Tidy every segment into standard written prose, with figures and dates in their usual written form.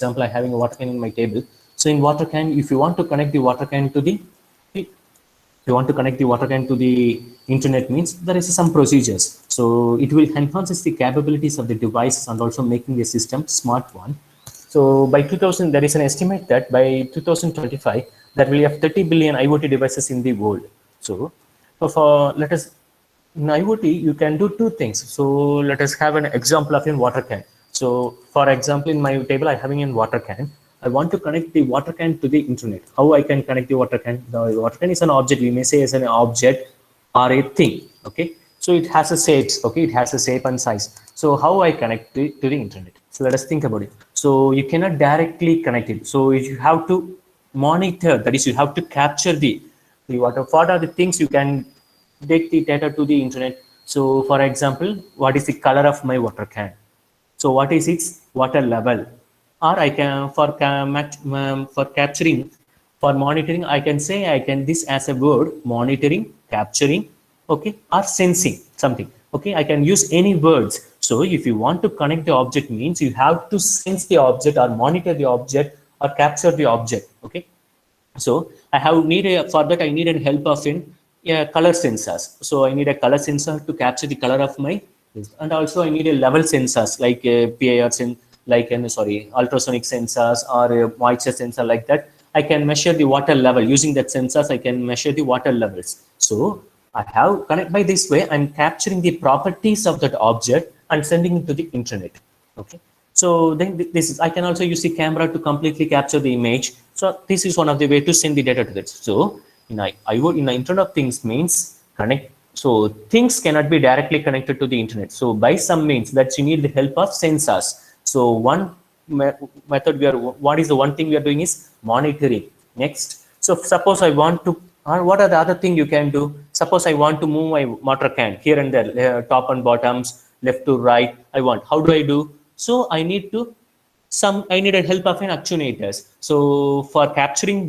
example, I'm having a water can in my table. So in water can, if you want to connect the water can to the internet, means there is some procedures. So it will enhance the capabilities of the devices and also making the system smart one. So by 2000, there is an estimate that by 2025, there will have 30 billion IoT devices in the world. So for let us in IoT, you can do two things. So let us have an example of a water can. So for example, in my table, I'm having a water can. I want to connect the water can to the internet. How I can connect the water can? The water can is an object. We may say as an object or a thing. Okay. So it has a shape. Okay. It has a shape and size. So how I connect it to the internet? So let us think about it. So you cannot directly connect it. So you have to monitor. That is, you have to capture the water. What are the things you can take the data to the internet? So for example, what is the color of my water can? So what is its water level? Or I can for capturing, for monitoring, I can say I can this as a word: monitoring, capturing, okay, or sensing something. Okay, I can use any words. So if you want to connect the object, means you have to sense the object or monitor the object or capture the object. Okay, so I have needed for that I needed help of in color sensors. So I need a color sensor to capture the color of my, and also I need a level sensors like PIR like ultrasonic sensors or a moisture sensor like that. I can measure the water level using that sensors. I can measure the water levels. So I have connect by this way. I'm capturing the properties of that object and sending it to the internet. Okay. So then this is, I can also use the camera to completely capture the image. So this is one of the way to send the data to that. So in in the Internet of Things means connect. So things cannot be directly connected to the internet. So by some means that you need the help of sensors. So one method what is the one thing we are doing is monitoring. Next, so suppose I want to, or what are the other thing you can do? Suppose I want to move my water can here and there, top and bottoms, left to right. How do I do? So I need to I needed help of an actuators. So for capturing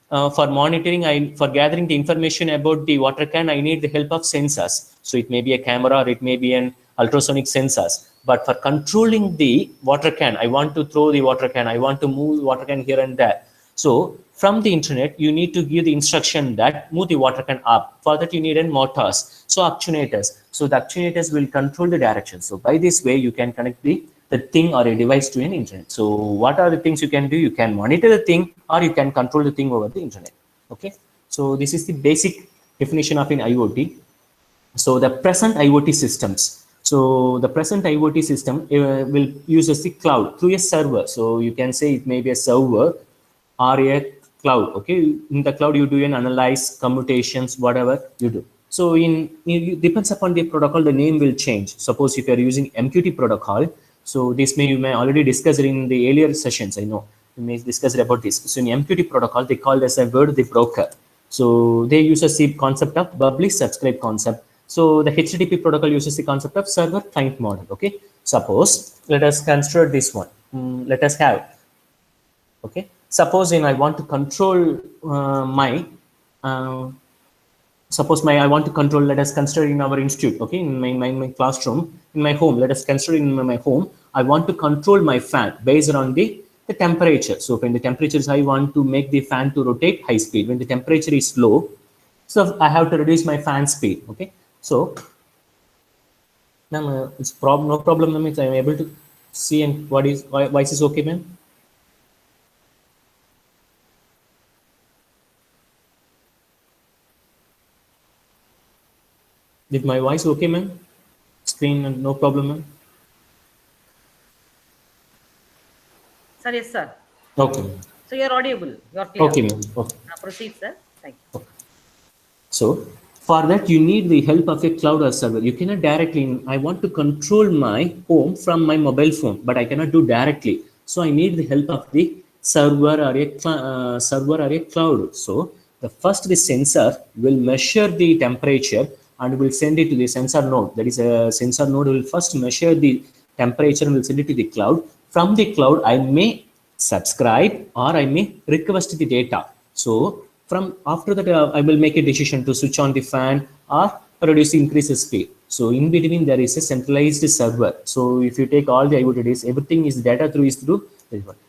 for monitoring, for gathering the information about the water can, I need the help of sensors. So it may be a camera or it may be an ultrasonic sensors. But for controlling the water can, I want to throw the water can, I want to move the water can here and there. So from the internet, you need to give the instruction that move the water can up. For that, you need an motors. So actuators. So the actuators will control the direction. So by this way, you can connect the thing or a device to an internet. So what are the things you can do? You can monitor the thing or you can control the thing over the internet. Okay. So this is the basic definition of an IoT. So the present IoT systems. So the present IoT system will use the cloud through a server. So you can say it may be a server or a cloud. Okay, in the cloud you do an analyze, commutations, whatever you do. So it depends upon the protocol, the name will change. Suppose if you are using MQT protocol, so this you may already discuss it in the earlier sessions. I know you may discuss about this. So in MQT protocol, they call as a word the broker. So they use a concept of publish subscribe concept. So the HTTP protocol uses the concept of server client model. Okay, suppose let us consider this one. Let us have, okay, supposing I want to control I want to control, let us consider in our institute, okay, in my classroom, in my home, let us consider in my home, I want to control my fan based on the temperature. So when the temperature is high, I want to make the fan to rotate high speed. When the temperature is low, so I have to reduce my fan speed. Okay, so now it's no problem. Means I am able to see, and what is voice is okay, man. Did my voice okay, man? Screen, no problem, man. Sir, yes, sir. Okay. So you're audible. You're clear. Okay, ma'am. Okay. Proceed, sir. Thank you. Okay. So for that, you need the help of a cloud or server. You cannot directly, I want to control my home from my mobile phone, but I cannot do directly. So I need the help of the server or a cloud. So the sensor will measure the temperature and will send it to the sensor node. That is, a sensor node will first measure the temperature and will send it to the cloud. From the cloud, I may subscribe or I may request the data. So from after that, I will make a decision to switch on the fan or increase the speed. So in between, there is a centralized server. So if you take all the IoT, everything is data is through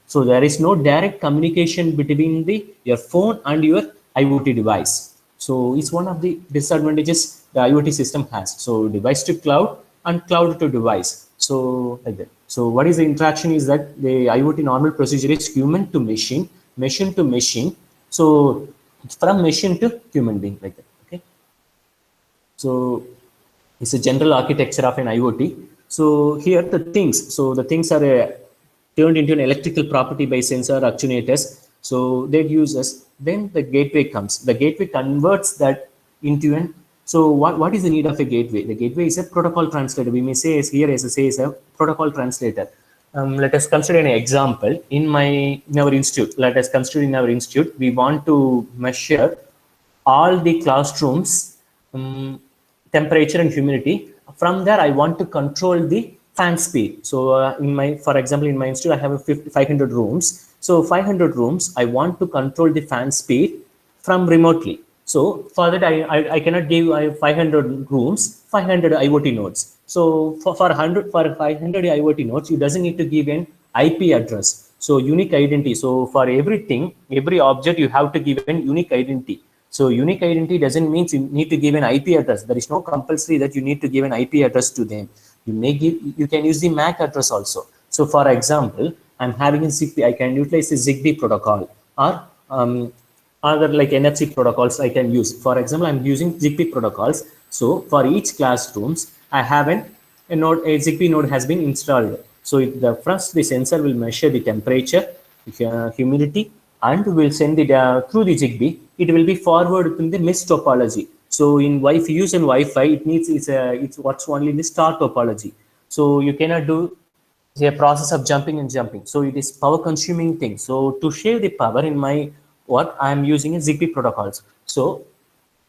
So there is no direct communication between your phone and your IoT device. So it's one of the disadvantages the IoT system has. So device to cloud and cloud to device. So like that. So what is the interaction is that the IoT normal procedure is human to machine, machine to machine. So from machine to human being, like that. Okay. So it's a general architecture of an IoT. So here the things. So the things are turned into an electrical property by sensor actuators. So that uses, then the gateway comes. The gateway converts that into an, so what is the need of a gateway? The gateway is a protocol translator. We may say as here as I say is a protocol translator. Let us consider an example in our institute. Let us consider in our institute, we want to measure all the classrooms temperature and humidity. From there, I want to control the fan speed. So for example, in my institute, I have 500 rooms. So 500 rooms, I want to control the fan speed from remotely. So for that, I cannot give 500 rooms, 500 IoT nodes. So for 500 IoT nodes, you doesn't need to give an IP address. So unique identity. So for everything, every object, you have to give an unique identity. So unique identity doesn't mean you need to give an IP address. There is no compulsory that you need to give an IP address to them. You can use the MAC address also. So for example, I'm having a Zigbee, I can utilize the Zigbee protocol, or other like NFC protocols I can use. For example, I'm using Zigbee protocols. So for each classrooms, I have a Zigbee node has been installed. So first the sensor will measure the temperature, humidity, and will send it through the Zigbee. It will be forwarded in the mesh topology. So in Wi-Fi, use in Wi-Fi, it's what's only in the star topology. So you cannot do a process of jumping and jumping. So it is power consuming thing. So to share the power in my work, I am using a Zigbee protocols. So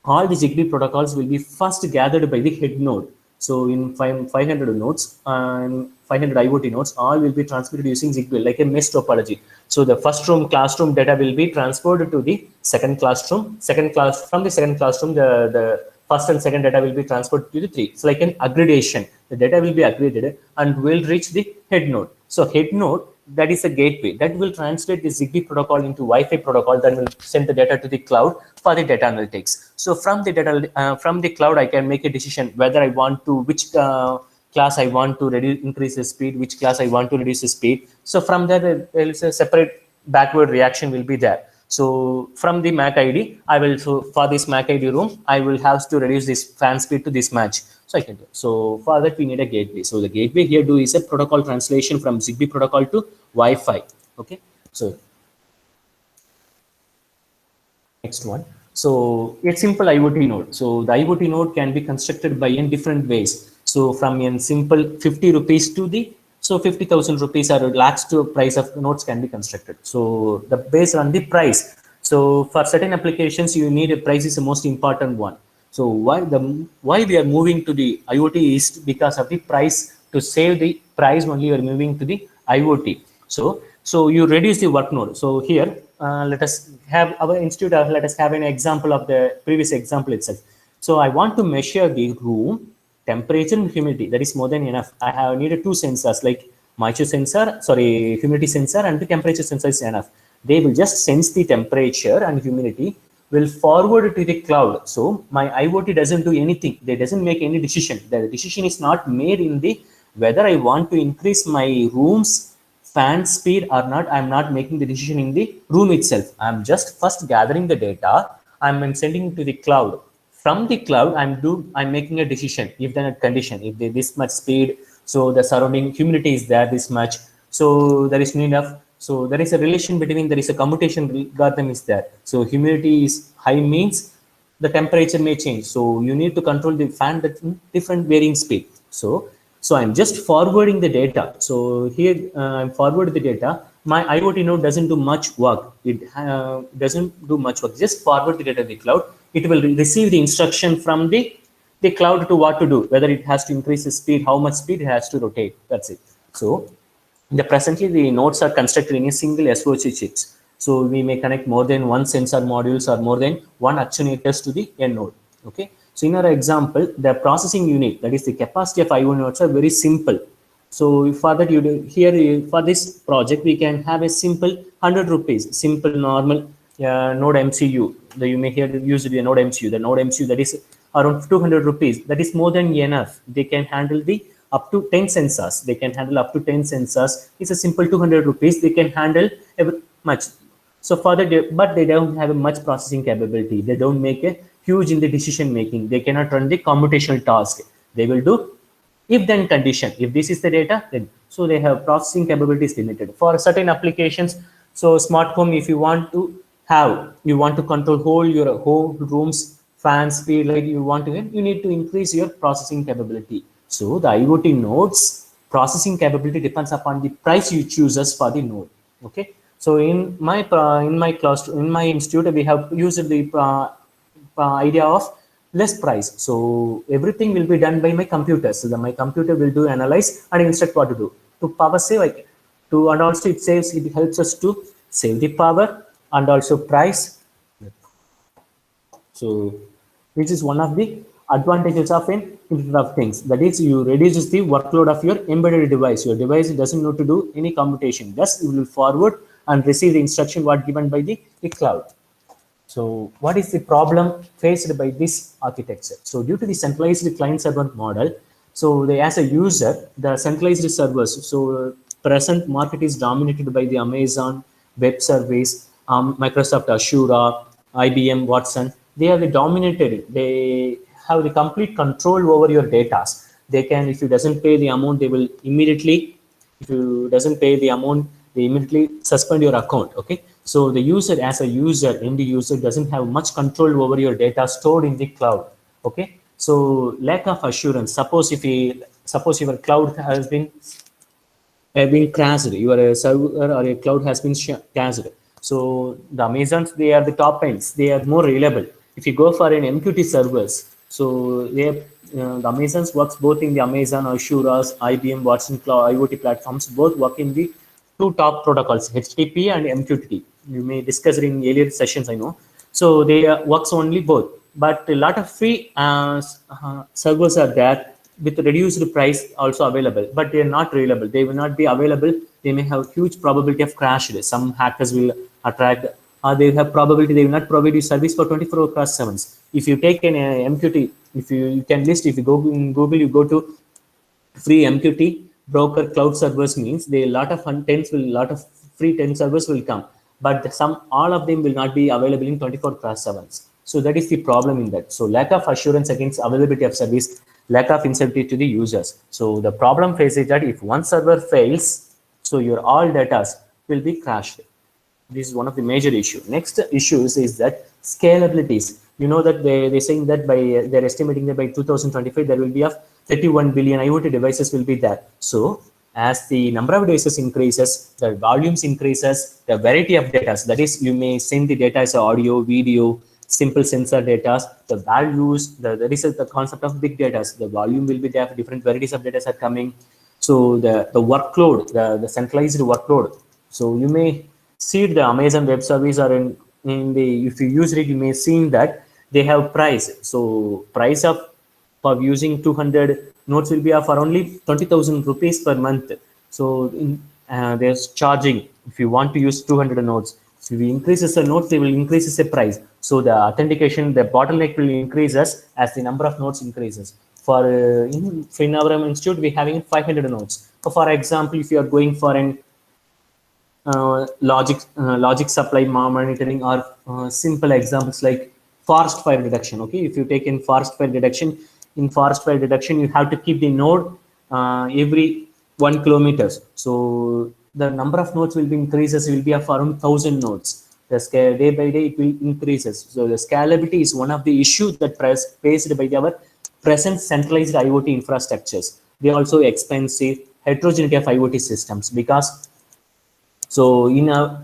all the Zigbee protocols will be first gathered by the head node. So in 500 nodes and 500 IoT nodes, all will be transmitted using Zigbee, like a mesh topology. So the first classroom data will be transferred to the second classroom. From the second classroom, the first and second data will be transferred to the three. It's like an aggregation. The data will be aggregated and will reach the head node. So head node, that is a gateway that will translate the Zigbee protocol into Wi-Fi protocol that will send the data to the cloud for the data analytics. So from the data, from the cloud, I can make a decision whether I want to, which class I want to increase the speed, which class I want to reduce the speed. So from there, there is a separate backward reaction will be there. So from the MAC ID, for this MAC ID room, I will have to reduce this fan speed to this match. So I can do. So for that, we need a gateway. So the gateway here is a protocol translation from Zigbee protocol to Wi-Fi. Okay. So next one. So a simple IoT node. So the IoT node can be constructed by in different ways. So from a simple 50 rupees to the 50,000 rupees or lakhs to price of nodes can be constructed. So the based on the price. So for certain applications, you need a price is the most important one. So why we are moving to the IoT is because of the price. To save the price, only you are moving to the IoT. So you reduce the workload. So here, let us have our institute. Let us have an example of the previous example itself. So I want to measure the room temperature and humidity. That is more than enough. I have needed two sensors like humidity sensor and the temperature sensor is enough. They will just sense the temperature and humidity, will forward to the cloud. So my IoT doesn't do anything. They doesn't make any decision. The decision is not made in the whether I want to increase my room's fan speed or not. I'm not making the decision in the room itself. I'm just first gathering the data. I'm sending to the cloud. From the cloud, I'm making a decision. If then a condition, if they this much speed, so the surrounding humidity is there this much. So there is no enough. So there is a relation between, there is a commutation algorithm is there. So humidity is high means the temperature may change. So you need to control the fan at different varying speed. So I'm just forwarding the data. So here I'm forwarding the data. My IoT node doesn't do much work. It doesn't do much work. Just forward the data to the cloud. It will receive the instruction from the cloud to what to do, whether it has to increase the speed, how much speed it has to rotate. That's it. So presently the nodes are constructed in a single SOC chips. So we may connect more than one sensor modules or more than one actuators to the end node. Okay. So in our example, the processing unit, that is the capacity of IoT nodes, are very simple. So for that, for this project, we can have a simple 100 rupees, simple normal Node MCU. You may hear use the Node MCU. The Node MCU that is around 200 rupees. That is more than enough. They can handle the up to 10 sensors. They can handle up to 10 sensors. It's a simple 200 rupees. They can handle much. So for that, but they don't have a much processing capability. They don't make a huge in the decision making. They cannot run the computational task. They will do if then condition. If this is the data, then so they have processing capabilities limited for certain applications. So smart home, if you want to you want to control your whole rooms, fan speed, like you want to, you need to increase your processing capability. So the IoT nodes processing capability depends upon the price you chooses for the node. Okay. So in my class, in my institute, we have used the idea of less price. So everything will be done by my computer. So my computer will do analyze and instruct what to do. To power save, and also it helps us to save the power and also price. So which is one of the advantages of Internet of Things. That is, you reduces the workload of your embedded device. Your device doesn't need to do any computation. Thus, you will forward and receive the instruction what given by the cloud. So what is the problem faced by this architecture? So due to the centralized client server model, so they as a user, the centralized servers, so present market is dominated by the Amazon Web Service, Microsoft Azure, IBM Watson. They are the dominated. They have the complete control over your data. They can, if you doesn't pay the amount, they will immediately, if you doesn't pay the amount, they immediately suspend your account. Okay. So the user, as a user, end user, doesn't have much control over your data stored in the cloud. Okay. So lack of assurance. Suppose your cloud has been crashed, your server or a cloud has been crashed. So the Amazons, they are the top ends. They are more reliable. If you go for an MQT servers, so the Amazons works both in the Amazon, Azure, IBM, Watson Cloud, IoT platforms, both work in the two top protocols, HTTP and MQTT. You may discuss it in earlier sessions, I know. So they works only both, but a lot of free servers are there with reduced price also available, but they are not reliable. They will not be available. They may have huge probability of crash. Some hackers will attract, or they have probability they will not provide you service for 24/7. If you take an MQT, if you can list, if you go in Google, you go to free MQT broker cloud servers, means they lot of lot of free 10 servers will come, but all of them will not be available in 24/7. So that is the problem in that. So lack of assurance against availability of service, lack of incentive to the users. So the problem phase is that if one server fails, so your all data will be crashed. This is one of the major issues. Next issues is that scalabilities. You know that they're saying that they're estimating that by 2025 there will be 31 billion IoT devices will be there. So as the number of devices increases, the volumes increases, the variety of data. That is, you may send the data as audio, video, simple sensor data, the values, that is the concept of big data. The volume will be there, different varieties of data are coming. So the workload, the centralized workload. So you may see the Amazon Web Service, or in the, if you use it, you may see that they have price. So price of for using 200 nodes will be for only 20,000 rupees per month. So there's charging if you want to use 200 nodes. So if we increases the nodes, they will increases the price. So the authentication, the bottleneck will increases as the number of nodes increases. For in our institute, we having 500 nodes. So for example, if you are going for an logic supply monitoring, or simple examples like forest fire reduction. Okay, if you take in forest fire reduction, you have to keep the node every 1 kilometers. So the number of nodes will be increases, will be of around 1,000 nodes. The scale day by day it will increases. So the scalability is one of the issues that faced by our present centralized IoT infrastructures. They are also expensive, heterogeneity of IoT systems, because so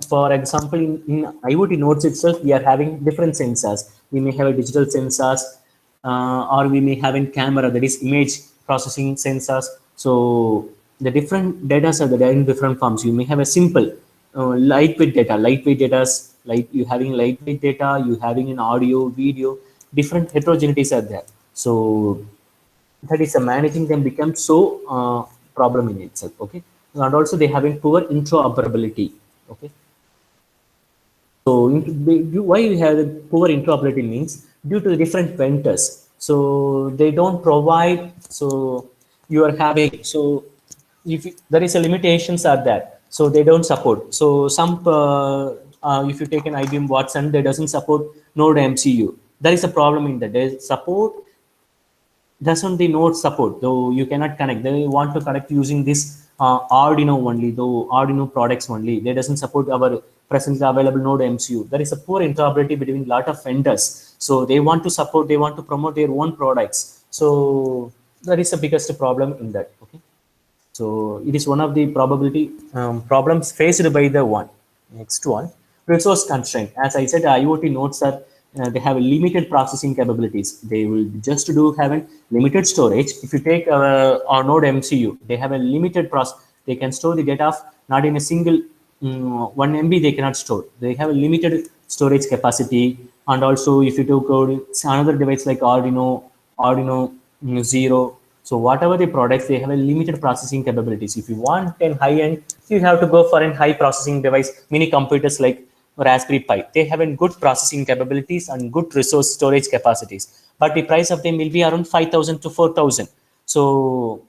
for example, in IoT nodes itself, we are having different sensors. We may have a digital sensors, or we may have a camera, that is image processing sensors. So the different data are there in different forms. You may have a simple lightweight data, like you having lightweight data, you having an audio, video, different heterogeneities are there. So that is managing them becomes so problem in itself. Okay, and also they having poor interoperability. Okay, so why you have the poor interoperability means due to the different vendors. So they don't provide. So you are having, so if there is a limitations are there, so they don't support. So some if you take an IBM Watson, they doesn't support Node MCU. There is a problem in that. They support doesn't the node support, though you cannot connect. They want to connect using this Arduino only, though Arduino products only. They doesn't support our presently available node MCU. There is a poor interoperability between lot of vendors. So they want to support, they want to promote their own products. So that is the biggest problem in that. Okay. So it is one of the probability problems faced by the one. Next one, resource constraint. As I said, IoT nodes are they have limited processing capabilities. They will just do have a limited storage. If you take our node MCU, they have a limited process. They can store the data of not in a single 1 MB. They cannot store. They have a limited storage capacity. And also, if you took another device like Arduino Zero. So whatever the products, they have a limited processing capabilities. If you want an high end, you have to go for a high processing device, mini computers like Raspberry Pi. They have a good processing capabilities and good resource storage capacities. But the price of them will be around 5,000 to 4,000. So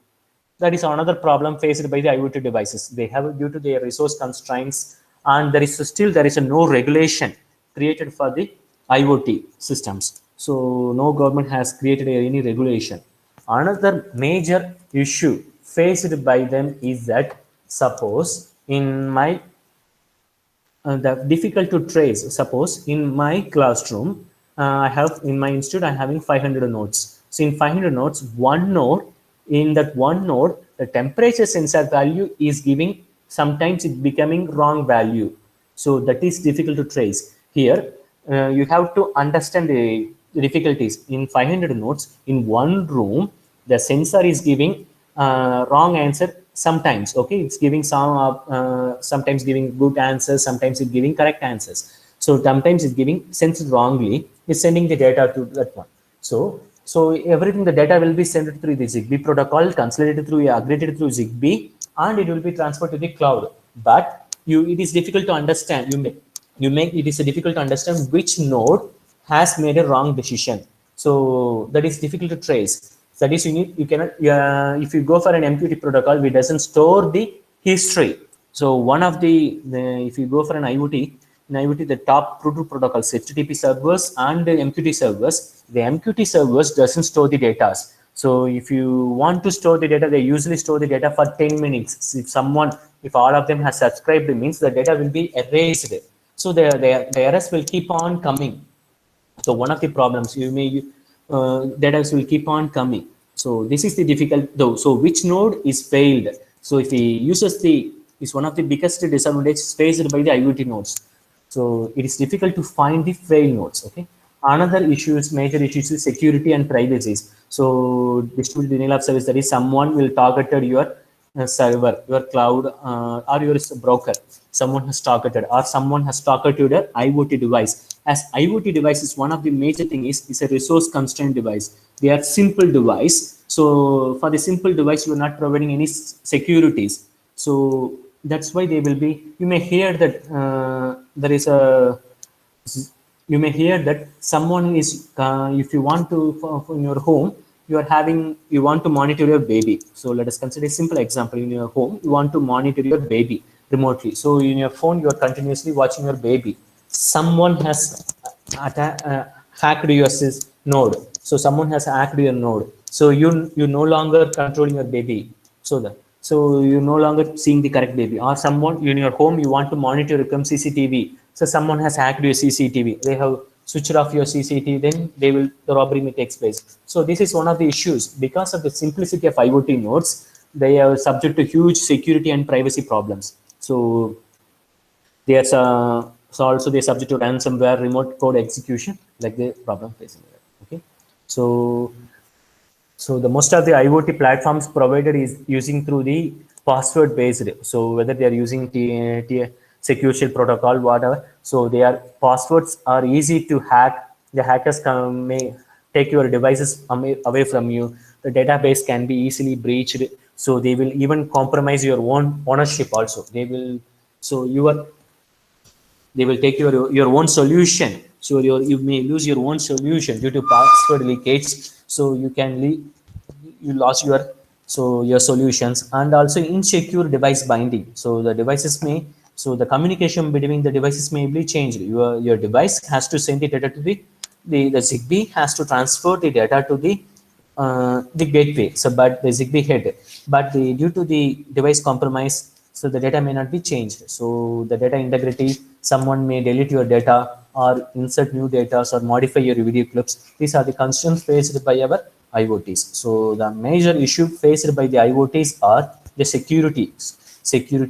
that is another problem faced by the IoT devices. They have due to their resource constraints, and there is a no regulation created for the IoT systems. So no government has created any regulation. Another major issue faced by them is that suppose in my the difficult to trace. Suppose in my classroom, I have in my institute, I'm having 500 nodes. So in 500 nodes, in that one node, the temperature sensor value is giving, sometimes it becoming wrong value. So that is difficult to trace. Here, you have to understand the difficulties. In 500 nodes, in one room, the sensor is giving wrong answer sometimes. Okay, it's giving sometimes giving good answers, sometimes it's giving correct answers. So sometimes it's giving sensed wrongly, it's sending the data to that one. So everything, the data will be sent through the Zigbee protocol, translated through aggregated through Zigbee, and it will be transferred to the cloud. But it is difficult to understand. It is difficult to understand which node has made a wrong decision. So that is difficult to trace. That is, you cannot, if you go for an MQTT protocol, it doesn't store the history. So one of if you go for an IoT, in IoT, the top protocols, HTTP servers and the MQTT servers, the MQTT servers doesn't store the data. So if you want to store the data, they usually store the data for 10 minutes. If all of them has subscribed, it means the data will be erased. So the errors will keep on coming. So one of the problems data will keep on coming. So this is the difficult though. So which node is failed? So if he uses is one of the biggest disadvantages faced by the IoT nodes. So it is difficult to find the fail nodes. Okay. Another major issues is security and privacy. So distributed denial of service, that is someone will targeted your server, your cloud, or your broker. Someone has targeted, or someone has targeted your IoT device. As IoT device is one of the major thing is a resource constrained device. They are simple device. So for the simple device, you are not providing any securities. So that's why they will be. You may hear that you may hear that someone is if you want to in your home, you want to monitor your baby. So let us consider a simple example. In your home, you want to monitor your baby remotely. So in your phone, you are continuously watching your baby. Someone has hacked your node. So someone has hacked your node. So you no longer controlling your baby. So you're no longer seeing the correct baby. Or someone in your home, you want to monitor your CCTV. So someone has hacked your CCTV. They have switched off your CCTV, then the robbery may take place. So this is one of the issues. Because of the simplicity of IoT nodes, they are subject to huge security and privacy problems. So there's also they're subject to ransomware, remote code execution, like the problem facing. Okay, so the most of the IoT platforms provided is using through the password based. So whether they are using secure shell protocol, whatever. So their passwords are easy to hack. The hackers may take your devices away from you. The database can be easily breached. So they will even compromise your own ownership also. They will, so they will take your own solution. So you may lose your own solution due to password leakage. So you lost your solutions. And also insecure device binding. So the devices may, so the communication between the devices may be changed. Your device has to send the data to the Zigbee has to transfer the data to the gateway. So but the Zigbee head, but due to the device compromise, so the data may not be changed. So the data integrity, someone may delete your data or insert new data or modify your video clips. These are the concerns faced by our IoTs. So the major issue faced by the IoTs are the security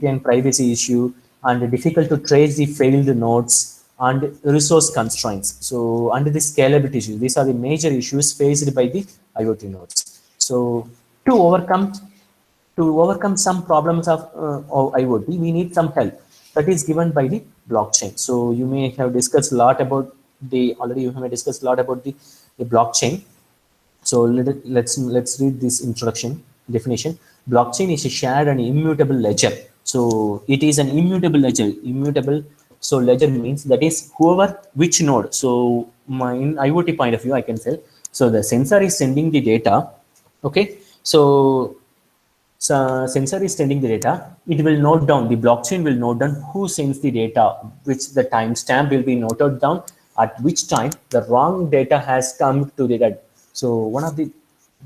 and privacy issue, and difficult to trace the failed nodes, and resource constraints. So under the scalability issues, these are the major issues faced by the IoT nodes. So to overcome some problems of IoT, we need some help that is given by the blockchain. So you may have discussed a lot about the blockchain. So let's read this introduction definition. Blockchain is a shared and immutable ledger. So it is an immutable ledger. Immutable. So ledger means that is which node. So in IoT point of view, I can say. So the sensor is sending the data. Okay. So sensor is sending the data. It will note down, the blockchain will note down who sends the data, which the timestamp will be noted down at which time the wrong data has come to the data. So one of the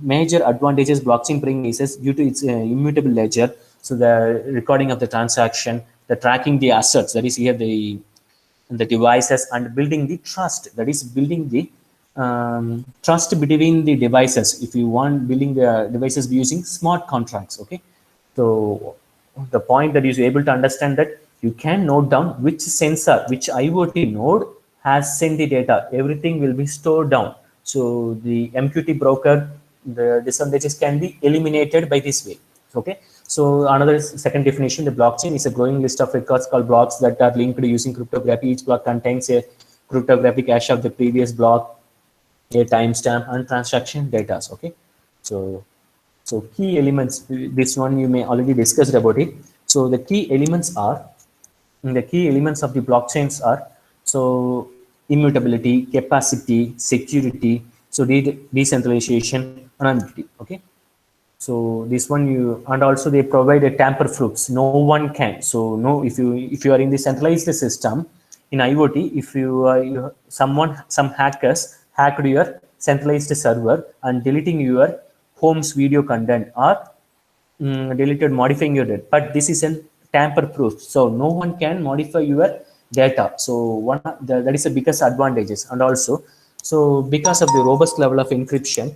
major advantages blockchain brings is due to its immutable ledger. So the recording of the transaction, the tracking the assets, that is here the devices, and building the trust, that is building the trust between the devices. If you want building the devices using smart contracts, okay. So the point that is able to understand that you can note down which sensor, which IoT node has sent the data. Everything will be stored down. So the MQT broker, the disadvantages can be eliminated by this way. Okay. So another second definition, the blockchain is a growing list of records called blocks that are linked using cryptography. Each block contains a cryptographic hash of the previous block, a timestamp, and transaction data. Okay. So key elements, this one you may already discussed about it. So the key elements of the blockchains are, so immutability, capacity, security, so decentralization, anonymity. Okay. So this one and also they provide a tamper proofs. No one can. So no, if you are in the centralized system in IoT, if some hackers hacked your centralized server and deleting your home's video content, or modifying your data, but this is a tamper proof, so no one can modify your data. So that is the biggest advantages. And also, so because of the robust level of encryption,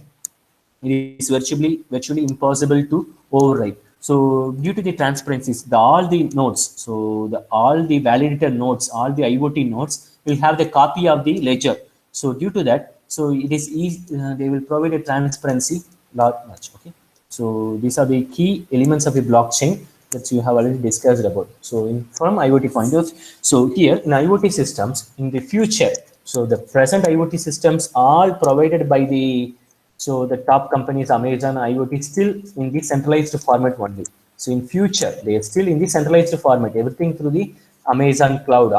it is virtually impossible to override. So due to the transparencies, all the nodes, so all the validator nodes, all the IoT nodes will have the copy of the ledger. So due to that, so it is easy, they will provide a transparency lot much. Okay. So these are the key elements of the blockchain that you have already discussed about. So from IoT point of view, so here in IoT systems in the future, so the present IoT systems all provided by the top companies, Amazon, IoT, still in the centralized format only. So in future, they are still in the centralized format, everything through the Amazon cloud,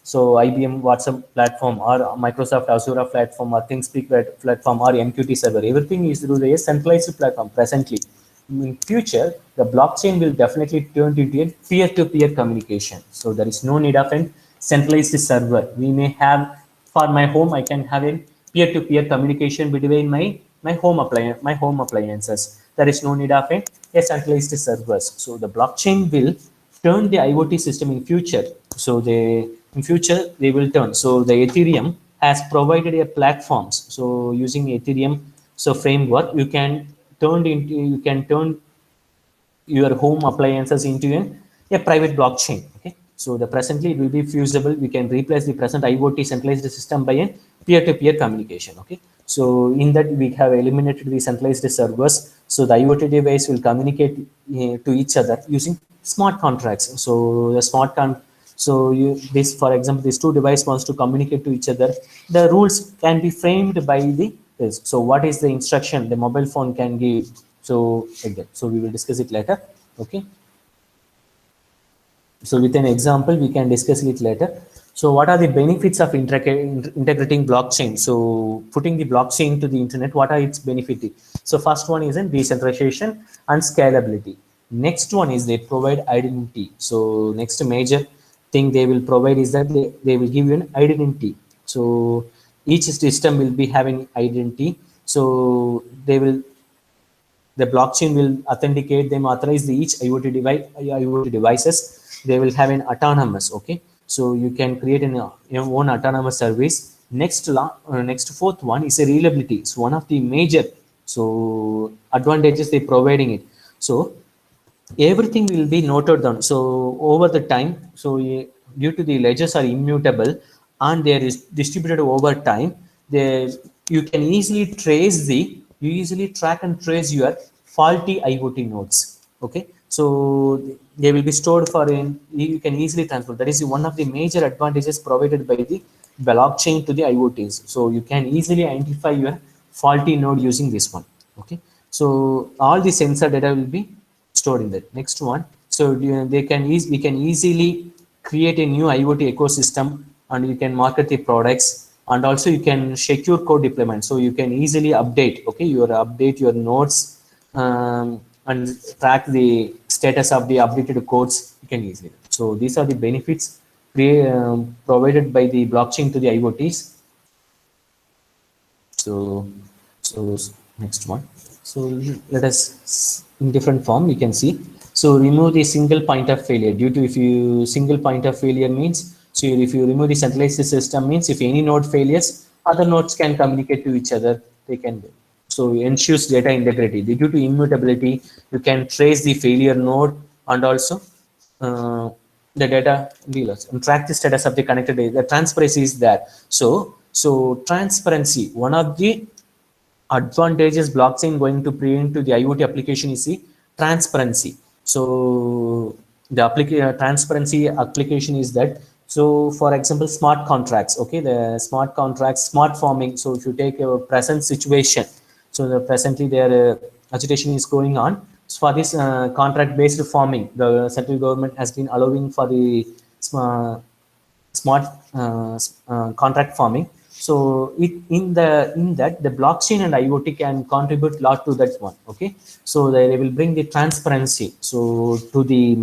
so IBM WhatsApp platform, or Microsoft Azure platform, or ThinkSpeak platform, or MQT server. Everything is through the centralized platform presently. In future, the blockchain will definitely turn into a peer-to-peer communication. So there is no need of a centralized server. We may have, for my home, I can have a peer-to-peer communication between my home appliances. There is no need of a centralized servers. So the blockchain will turn the IoT system in future. So in future they will turn. So the Ethereum has provided a platforms. So using Ethereum framework, you can turn your home appliances into a private blockchain. Okay. So the presently it will be feasible. We can replace the present IoT centralized system by a peer-to-peer communication. Okay. So in that we have eliminated the centralized servers. So the IoT device will communicate to each other using smart contracts. So the for example, these two devices wants to communicate to each other. The rules can be framed by this. So what is the instruction the mobile phone can give? So like that. So we will discuss it later. Okay. So with an example, we can discuss it later. So what are the benefits of integrating blockchain? So putting the blockchain to the internet, what are its benefits? So first one is in decentralization and scalability. Next one is they provide identity. So next major thing they will provide is that they will give you an identity. So each system will be having identity. So they will the blockchain will authenticate them, authorize the each IoT devices. They will have an autonomous. Okay, so you can create an your own autonomous service. Next fourth one is a reliability. It's one of the major so advantages they providing it. So everything will be noted down. So over the time, so due to the ledgers are immutable and they are distributed over time, they you can easily you easily track and trace your faulty IoT nodes. Okay, so they will be stored for in you can easily transfer. That is one of the major advantages provided by the blockchain to the IoTs. So you can easily identify your faulty node using this one. Okay, so all the sensor data will be stored in that. Next one, so we can easily create a new IoT ecosystem and you can market the products and also you can secure code deployment. So you can easily update, okay, update your nodes and track the status of the updated codes. You can easily. So these are the benefits provided by the blockchain to the IoTs. So, so next one. So let us in different form you can see. So remove the single point of failure due to if you single point of failure means so if you remove the centralized system means if any node failures, other nodes can communicate to each other. They can do. So ensures data integrity due to immutability. You can trace the failure node and also the data dealers and track the status of the connected data. The transparency is there. So transparency, one of the advantages blockchain going to bring to the IoT application is the transparency. So the transparency application is that. So for example, smart contracts. Okay, the smart contracts, smart farming. So if you take a present situation, so presently their agitation is going on. So for this contract-based farming, the central government has been allowing for the smart contract farming. So in that the blockchain and IoT can contribute a lot to that one. Okay, so they will bring the transparency so to the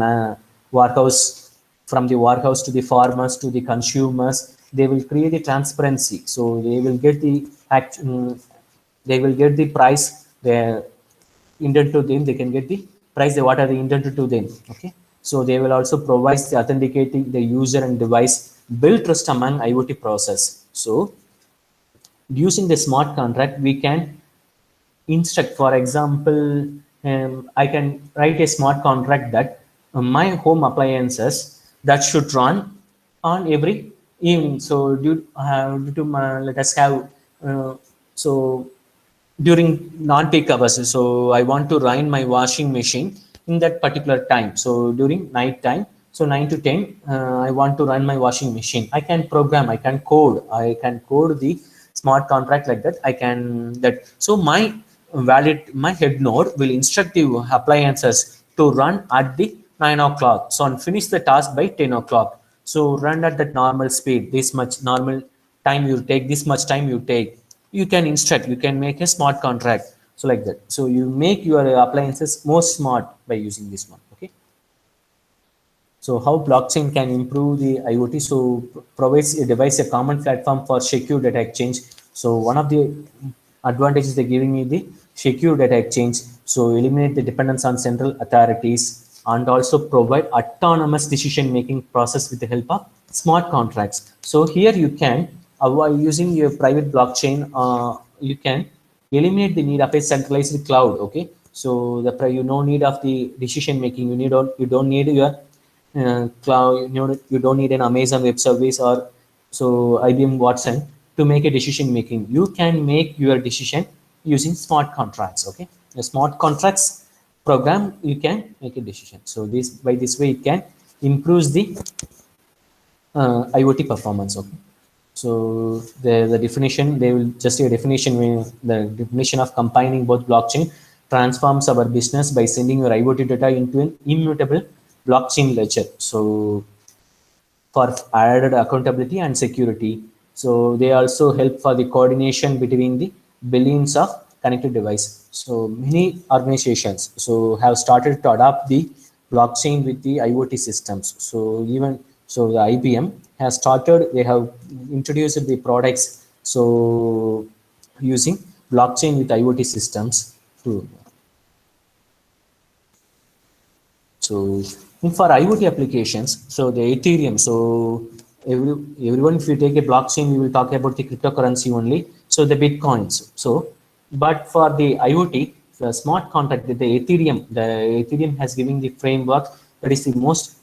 warehouse, from the warehouse to the farmers to the consumers. They will create the transparency. So they will get the they will get the price they intended to them. They can get the price they what are they intended to them. Okay, so they will also provide the authenticating the user and device, build trust among IoT process. So using the smart contract, we can instruct, for example, I can write a smart contract that my home appliances that should run on every evening. So due to let us have so during non-peak hours. So I want to run my washing machine in that particular time. So during night time, so 9 to 10, I want to run my washing machine. I can program, I can code the smart contract like that. I can that. So my head node will instruct the appliances to run at the 9 o'clock. So and finish the task by 10 o'clock. So run at that normal speed, this much normal time you take, this much time you take. You can instruct, you can make a smart contract. So like that. So you make your appliances more smart by using this one. Okay. So how blockchain can improve the IoT? So provides a device a common platform for secure data exchange. So one of the advantages they're giving me the secure data exchange. So eliminate the dependence on central authorities and also provide autonomous decision making process with the help of smart contracts. So here you can avoid using your private blockchain. You can eliminate the need of a centralized cloud. Okay, so you no need of the decision making. You don't need your cloud. You don't need an Amazon Web Service or so IBM Watson to make a decision making. You can make your decision using smart contracts. Okay, the smart contracts program you can make a decision. So this way it can improves the IoT performance. Okay. So the definition, they will just a definition, the definition of combining both blockchain transforms our business by sending your IoT data into an immutable blockchain ledger. So for added accountability and security. So they also help for the coordination between the billions of connected devices. So many organizations so have started to adopt the blockchain with the IoT systems. So even so the IBM has started, they have introduced the products so using blockchain with IoT systems too. So for IoT applications, so the Ethereum, so everyone, if you take a blockchain, we will talk about the cryptocurrency only. So the Bitcoins. So, but for the IoT, the smart contract, the Ethereum has given the framework that is the most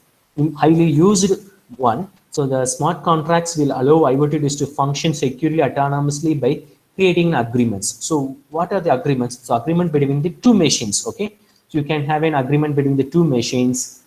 highly used one. So the smart contracts will allow IoT to function securely, autonomously by creating agreements. So what are the agreements? So agreement between the two machines, okay? So you can have an agreement between the two machines.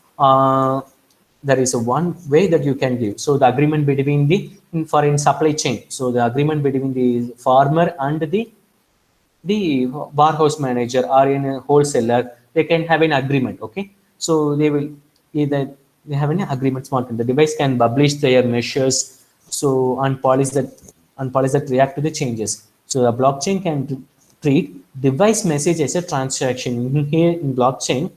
There is a one way that you can give. So the agreement between the in supply chain. So the agreement between the farmer and the warehouse manager or in a wholesaler, they can have an agreement. Okay, so they will either they have an agreement. Smart, the device can publish their measures so and polish that react to the changes. So the blockchain can treat device message as a transaction. Here in blockchain,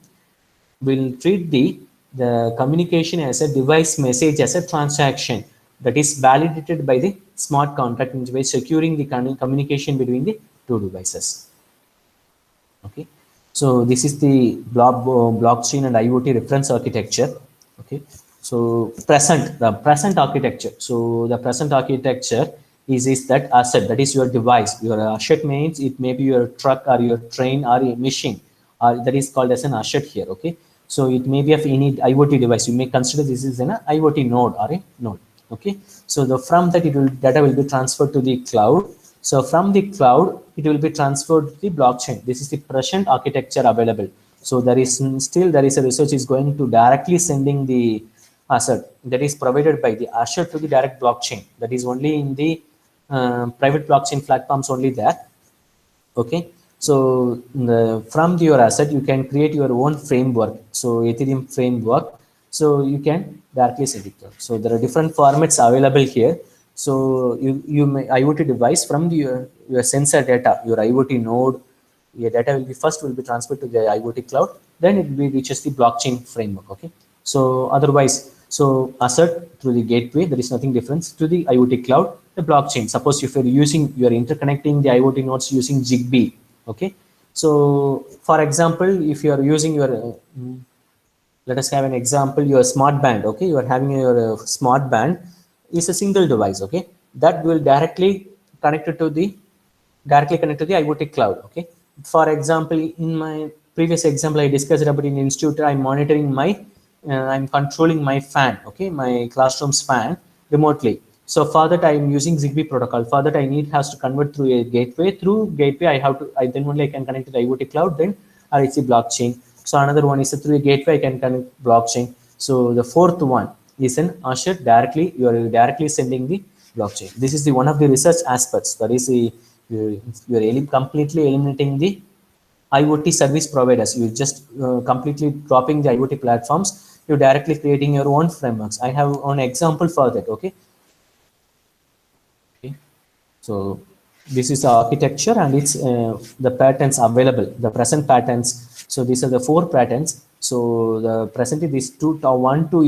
will treat the communication as a device message as a transaction that is validated by the smart contract by securing the communication between the two devices. Okay, so this is the blockchain and IoT reference architecture. Okay, so the present architecture. So the present architecture is that asset, that is your device. Your asset means it may be your truck or your train or a machine, that is called as an asset here. Okay, so it may be of any IoT device. You may consider this is an IoT node or a node. Okay, so the from that data will be transferred to the cloud. So from the cloud, it will be transferred to the blockchain. This is the present architecture available. So there is a research is going to directly sending the asset that is provided by the asset to the direct blockchain. That is only in the private blockchain platforms only there. Okay, so from your asset, you can create your own framework. So Ethereum framework. So you can directly send it. So there are different formats available here. So you may IoT device from your sensor data, your IoT node, your data will be transferred to the IoT cloud. Then it will be reaches the blockchain framework. Okay. So otherwise, so asset through the gateway, there is nothing different to the IoT cloud, the blockchain. Suppose if you're interconnecting the IoT nodes using Zigbee. Okay. So for example, if you are using your let us have an example, your smart band. Okay, you are having your smart band is a single device. Okay, that will directly connect to the IoT cloud. Okay, for example, in my previous example I discussed about in institute, I'm monitoring I'm controlling my fan. Okay, my classroom's fan remotely. So for that I am using Zigbee protocol. For that I has to convert through a gateway. Through gateway I then only I can connect to the IoT cloud. Then I see blockchain. So another one is through a gateway I can connect blockchain. So the fourth one is an asset directly. You are directly sending the blockchain. This is the one of the research aspects. That is you're completely eliminating the IoT service providers. You're just completely dropping the IoT platforms. You're directly creating your own frameworks. I have an example for that. Okay. Okay. So this is the architecture and it's the patterns available, the present patterns. So these are the 4 patterns. So the presently these 2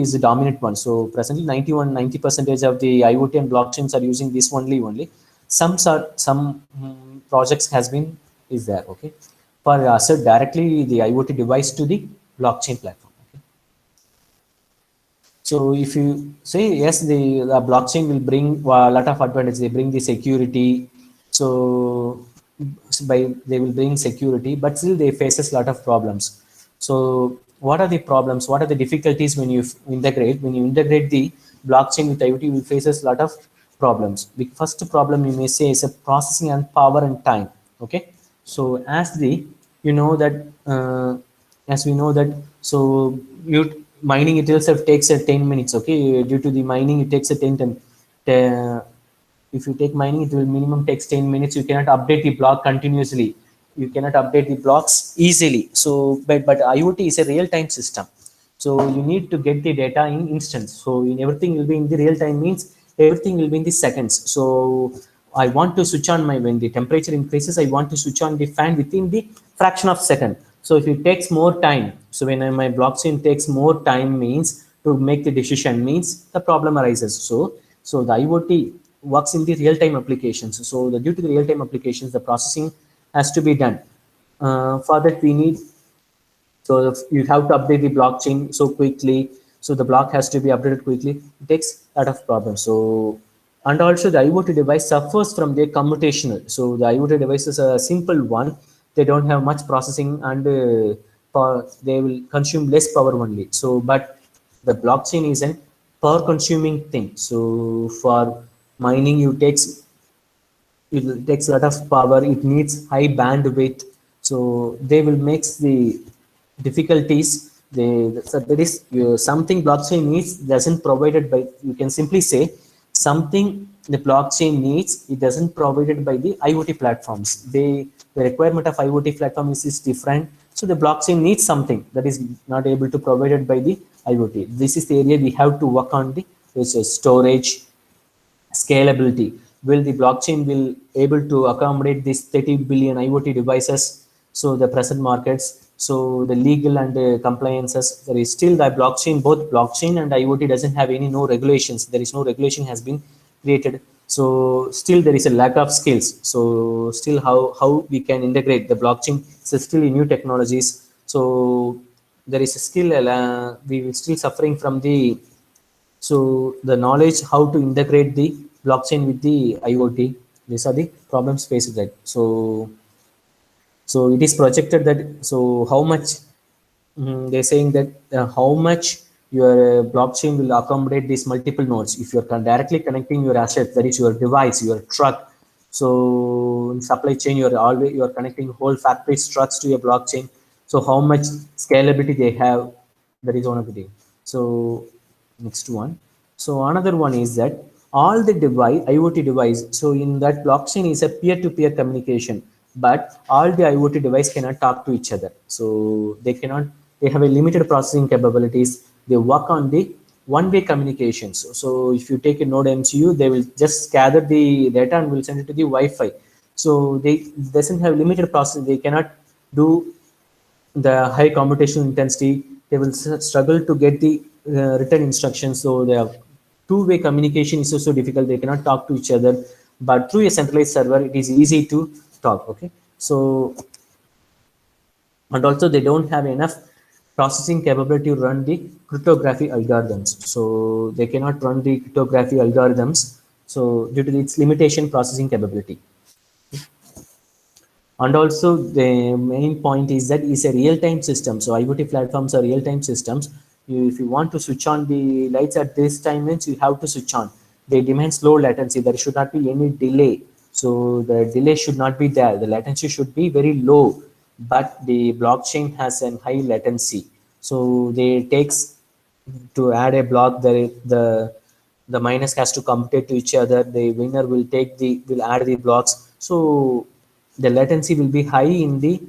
is the dominant one. So presently 90% of the IoT and blockchains are using this only. Some projects has been is there. Okay, for asset directly the IoT device to the blockchain platform. Okay. So if you say yes, the blockchain will bring a lot of advantage. They bring the security. So they will bring security, but still they faces a lot of problems. So what are the problems? What are the difficulties when you integrate? When you integrate the blockchain with IoT, you will faces a lot of problems. The first problem you may say is a processing and power and time. Okay. So you know that as we know that so mining itself takes a 10 minutes. Okay, due to the mining it takes a 10 if you take mining, it will minimum takes 10 minutes. You cannot update the block continuously. you cannot update the blocks easily. So but IoT is a real-time system, so you need to get the data in instance. So in everything will be in the real time means everything will be in the seconds. So I want to switch on my, when the temperature increases, I want to switch on the fan within the fraction of second. So if it takes more time, so when my blockchain takes more time means to make the decision means the problem arises. So the IoT works in the real-time applications. So due to the real-time applications, the processing has to be done. For that we need, so if you have to update the blockchain so quickly, so the block has to be updated quickly, it takes a lot of problems. So and also the IoT device suffers from their computational. So the IoT device is a simple one, they don't have much processing, and they will consume less power only. So but the blockchain is an power consuming thing. So for mining you takes, it takes a lot of power, it needs high bandwidth. So they will make the difficulties. They, so there is something blockchain needs doesn't provided by, you can simply say something the blockchain needs, it doesn't provided by the IoT platforms. The requirement of IoT platform is different. So the blockchain needs something that is not able to provided by the IoT. This is the area we have to work on, the which is storage, scalability. Will the blockchain will able to accommodate these 30 billion IoT devices? So the present markets, so the legal and compliances, there is still the blockchain, both blockchain and IoT doesn't have any no regulations, there is no regulation has been created. So still there is a lack of skills. So still how we can integrate the blockchain, so still new technologies. So there is still we will still suffering from the, so the knowledge how to integrate the blockchain with the IoT, these are the problems faced that. So it is projected that, so how much, they're saying that how much your blockchain will accommodate these multiple nodes if you're directly connecting your asset, that is your device, your truck. So in supply chain you're always, you're connecting whole factories trucks to your blockchain. So how much scalability they have, that is one of the thing. So next one, so another one is that all the device, IoT device, so in that blockchain is a peer-to-peer communication, but all the IoT device cannot talk to each other. So they cannot, they have a limited processing capabilities, they work on the one-way communications. So if you take a node MCU, they will just gather the data and will send it to the Wi-Fi. So they doesn't have limited processing, they cannot do the high computational intensity, they will struggle to get the written instructions. So they have two-way communication is also difficult, they cannot talk to each other, but through a centralized server it is easy to talk. Okay, so and also they don't have enough processing capability to run the cryptography algorithms. So they cannot run the cryptography algorithms, so due to its limitation processing capability. And also the main point is that it's a real-time system. So IoT platforms are real-time systems. If you want to switch on the lights at this time means you have to switch on. They demand low latency, there should not be any delay. So the delay should not be there, the latency should be very low, but the blockchain has a high latency. So they takes to add a block, the miners has to compete to each other, the winner will take the, will add the blocks. So the latency will be high in the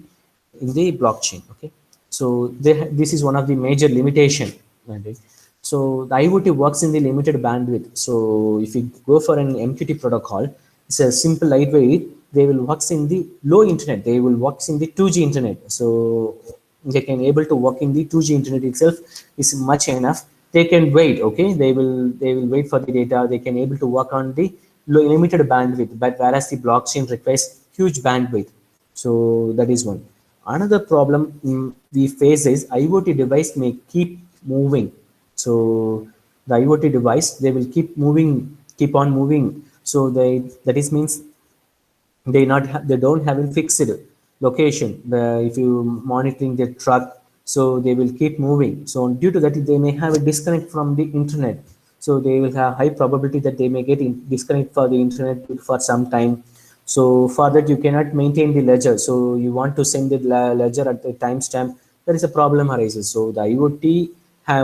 blockchain. Okay, so this is one of the major limitation. Okay? So the IoT works in the limited bandwidth. So if you go for an MQTT protocol, it's a simple lightweight, they will works in the low internet, they will works in the 2G internet. So they can able to work in the 2G internet itself is much enough, they can wait. Okay, they will wait for the data, they can able to work on the low limited bandwidth, but whereas the blockchain requires huge bandwidth. So that is one. Another problem we face is IoT device may keep moving. So the IoT device, they will keep moving, keep on moving. So they, that is means they don't have a fixed location. If you monitoring the truck, so they will keep moving. So due to that, they may have a disconnect from the internet. So they will have high probability that they may get disconnect for the internet for some time. So for that, you cannot maintain the ledger. So you want to send the ledger at the timestamp, there is a problem arises. So the IoT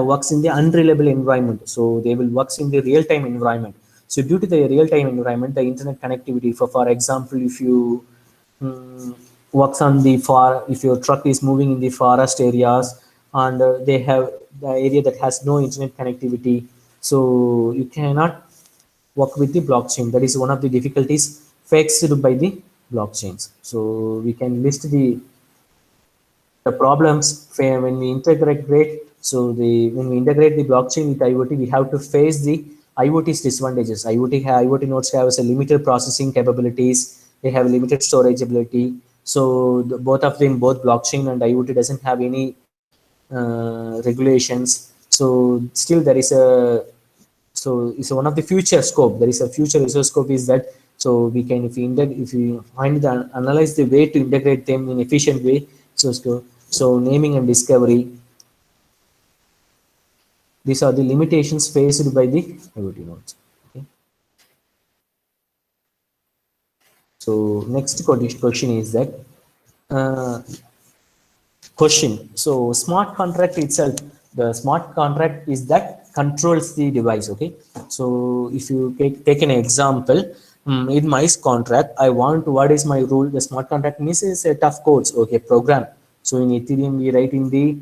works in the unreliable environment. So they will works in the real-time environment. So due to the real-time environment, the internet connectivity, for example, if you works on the far, if your truck is moving in the forest areas, and they have the area that has no internet connectivity, so you cannot work with the blockchain. That is one of the difficulties faced by the blockchains. So we can list the problems when we integrate. So when we integrate the blockchain with IoT, we have to face the IoT's disadvantages. IoT nodes have a limited processing capabilities. They have limited storage ability. So both of them, both blockchain and IoT, doesn't have any regulations. So still there is a, so it's one of the future scope. There is a future resource scope is that, so we can, if we find the analyze the way to integrate them in efficient way. So naming and discovery, these are the limitations faced by the IoT nodes. Okay. So next question is that uh, question. So smart contract itself, the smart contract is that controls the device. Okay. So if you take an example, in my contract, I want, what is my rule? The smart contract means a set of codes, okay, program. So in Ethereum, we write in the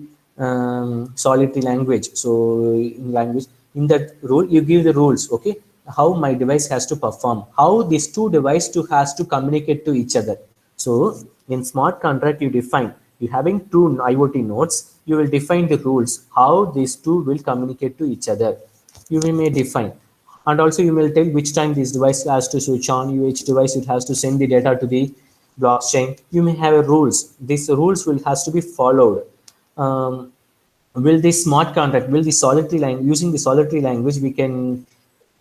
solitary language. So in language, in that rule, you give the rules, okay, how my device has to perform, how these two devices to has to communicate to each other. So in smart contract, you define, you having two IoT nodes, you will define the rules how these two will communicate to each other. You may define, and also you will tell which time this device has to switch on, which device it has to send the data to the blockchain. You may have a rules. These rules will has to be followed. Will this smart contract, will the solitary language, using the solitary language, we can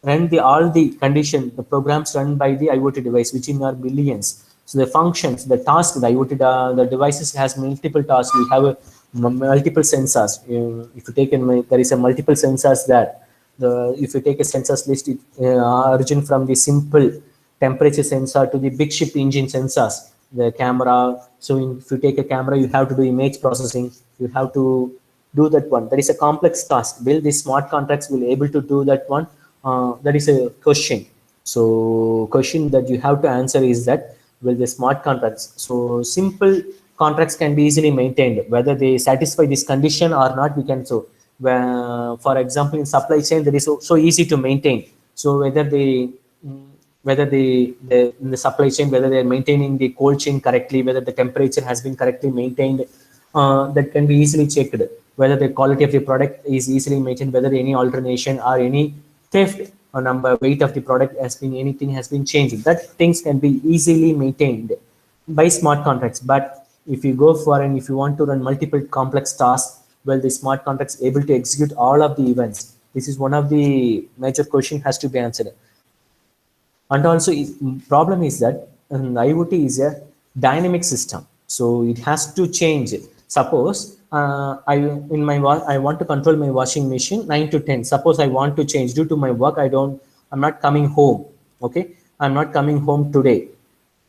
run the all the condition, the programs run by the IoT device, which in are billions. So the functions, the task, the IoT, the devices has multiple tasks. We have a multiple sensors. If you take in, there is a multiple sensors there. If you take a sensors list, it origin from the simple temperature sensor to the big ship engine sensors, the camera. So if you take a camera, you have to do image processing. You have to do that one. That is a complex task. Will these smart contracts will able to do that one? That is a question. So question that you have to answer is that, will the smart contracts, so simple contracts can be easily maintained, whether they satisfy this condition or not, we can. So for example, in supply chain, that is so easy to maintain. So whether in the supply chain, whether they are maintaining the cold chain correctly, whether the temperature has been correctly maintained, that can be easily checked. Whether the quality of the product is easily maintained, whether any alternation or any theft or number weight of the product has been, anything has been changed, that things can be easily maintained by smart contracts. But if you go for, and if you want to run multiple complex tasks, well, the smart contracts able to execute all of the events. This is one of the major question has to be answered. And also problem is that IoT is a dynamic system, so it has to change. Suppose I want to control my washing machine 9 to 10. Suppose I want to change due to my work, I'm not coming home. Okay, I'm not coming home today.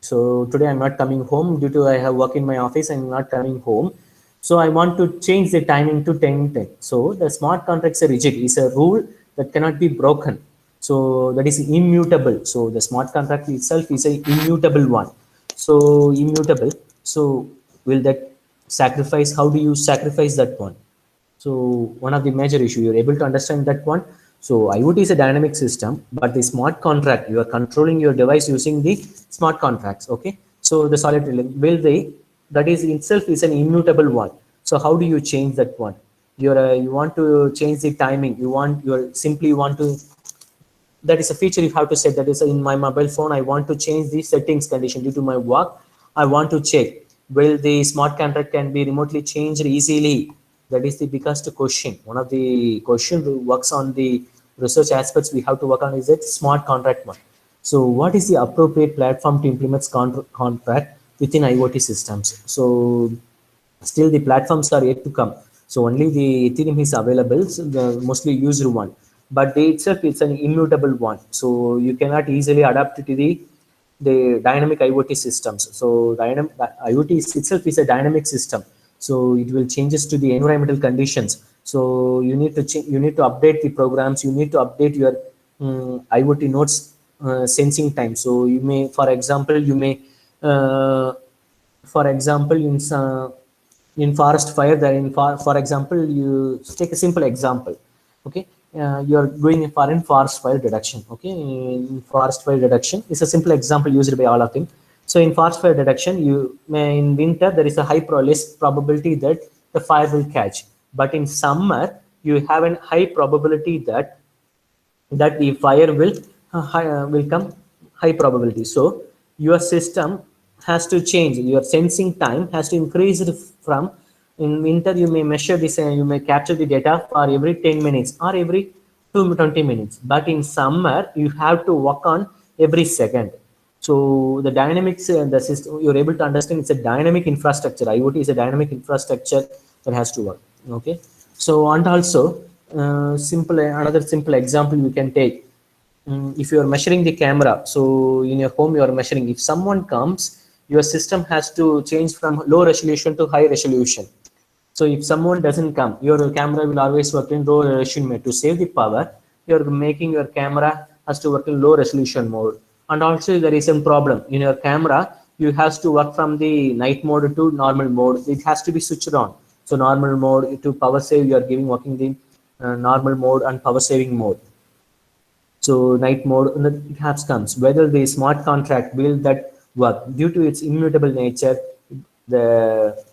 So today I'm not coming home due to I have work in my office. I'm not coming home. So I want to change the timing to 10:10. So the smart contracts are rigid. It's a rule that cannot be broken. So that is immutable. So the smart contract itself is a immutable one. So immutable. So will that sacrifice? How do you sacrifice that one? So one of the major issue, you're able to understand that one. So IoT is a dynamic system, but the smart contract, you are controlling your device using the smart contracts. Okay. So the solitary link, will they, that is itself is an immutable one. So how do you change that one? You want to change the timing. You simply want to, that is a feature you have to set. That is in my mobile phone, I want to change the settings condition due to my work. I want to check, will the smart contract can be remotely changed easily? That is the biggest question. One of the question works on the research aspects we have to work on is that smart contract one. So what is the appropriate platform to implement contract within IoT systems? So still the platforms are yet to come. So only the Ethereum is available, so the mostly used one, but they itself it's an immutable one. So you cannot easily adapt to the dynamic IoT systems. So dynamic IoT itself is a dynamic system. So it will changes to the environmental conditions. So you need to you need to update the programs. You need to update your IoT nodes sensing time. So you may, for example, you may for example, in forest fire, there for example, you take a simple example. Okay, you are going for in forest fire detection. Okay, in forest fire detection is a simple example used by all of them. So in forest fire detection, you may in winter there is a less probability that the fire will catch, but in summer you have a high probability that the fire will come, high probability. So your system has to change, your sensing time has to increase it from, in winter you may measure this, you may capture the data for every 10 minutes or every 20 minutes, but in summer you have to work on every second. So the dynamics, the system, you're able to understand it's a dynamic infrastructure. IoT is a dynamic infrastructure that has to work. Okay, so and also simple, another simple example we can take. If you are measuring the camera, so in your home you are measuring, if someone comes, your system has to change from low resolution to high resolution. So if someone doesn't come, your camera will always work in low resolution mode. To save the power, you're making your camera has to work in low resolution mode. And also there is a problem in your camera, you have to work from the night mode to normal mode. It has to be switched on. So normal mode to power save, you are giving working the normal mode and power saving mode. So night mode, and then it has comes whether the smart contract will that work. Due to its immutable nature, the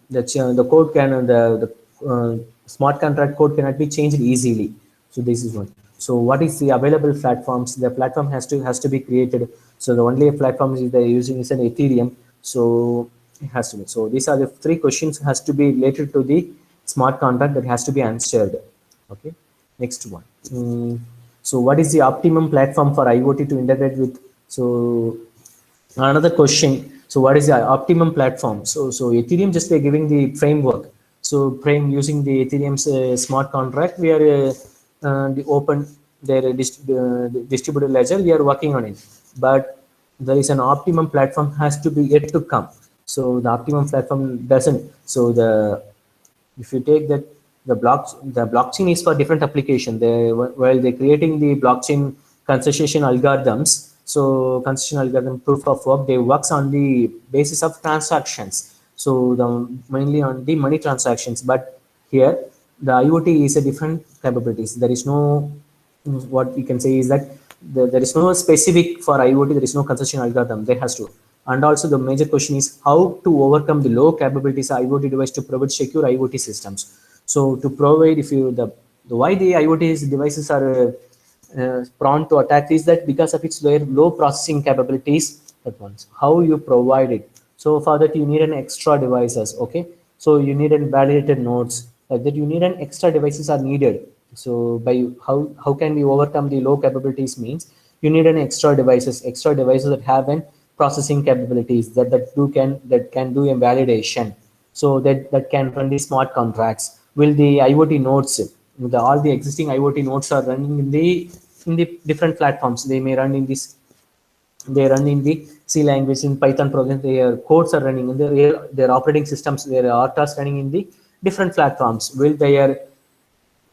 the code can, the smart contract code cannot be changed easily. So this is one. So what is the available platforms? The platform has to be created. So the only platform is they're using is an Ethereum. So it has to be. So these are the three questions has to be related to the smart contract that has to be answered. Okay, next one. So what is the optimum platform for IoT to integrate with? So another question. So what is the optimum platform? So Ethereum just they're giving the framework. So frame using the Ethereum's smart contract, we are the open their distributed ledger. We are working on it, but there is an optimum platform has to be yet to come. So the optimum platform doesn't. So the if you take that the blockchain is for different application. They while they're creating the blockchain consensus algorithms, so consensus algorithm proof of work, they works on the basis of transactions. So the mainly on the money transactions, but here the IoT is a different capabilities. There is no, what we can say is that there is no specific for IoT, there is no consensus algorithm, there has to. And also the major question is how to overcome the low capabilities of IoT device to provide secure IoT systems. So to provide, if you the why the IoT devices are prone to attack is that because of its their low processing capabilities at once. How you provide it. So for that you need an extra devices. Okay, so you need an validated nodes, like that you need an extra devices are needed. So by how can we overcome the low capabilities means you need an extra devices that have an processing capabilities that can do a validation. So that can run the smart contracts. Will the IoT nodes, all the existing IoT nodes are running in the different platforms. They may run in this, they run in the C language, in Python programs, their codes are running in their operating systems, their RTOS running in the different platforms. Will their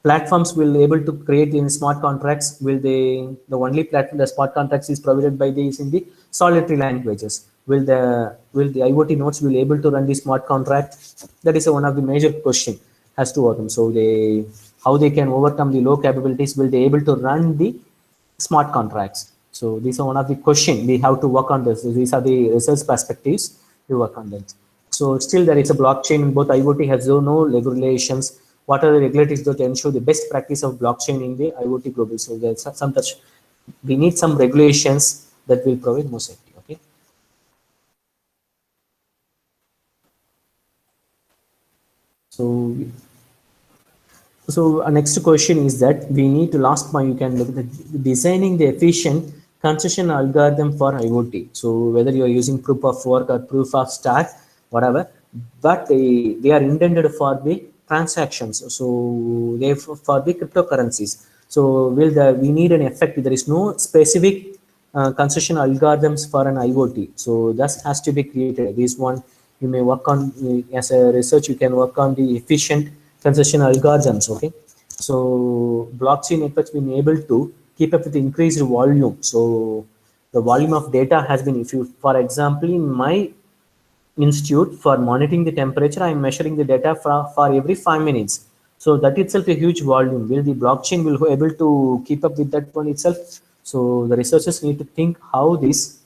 platforms will able to create in smart contracts? Will they, the only platform the smart contracts is provided by these in the solitary languages? Will the IoT nodes will able to run the smart contract? That is one of the major question has to overcome. So they, how they can overcome the low capabilities? Will they able to run the smart contracts? So these are one of the question we have to work on this. These are the research perspectives we work on that. So still there is a blockchain in both. IoT has no regulations. What are the regulators that ensure the best practice of blockchain in the IoT global? So there's some touch. We need some regulations that will provide more safety. Okay. So next question is that we need to last point. You can look at the designing the efficient concession algorithm for IoT. So whether you are using proof of work or proof of start, whatever, but they are intended for the transactions. So they for the cryptocurrencies. So we need an effect. There is no specific concession algorithms for an IoT. So that has to be created. This one you may work on as a research. You can work on the efficient concession algorithms. Okay, so blockchain networks been able to keep up with increased volume. So the volume of data has been, if you, for example, in my institute for monitoring the temperature. I'm measuring the data for every 5 minutes. So that itself a huge volume. Will the blockchain will be able to keep up with that one itself? So the researchers need to think how this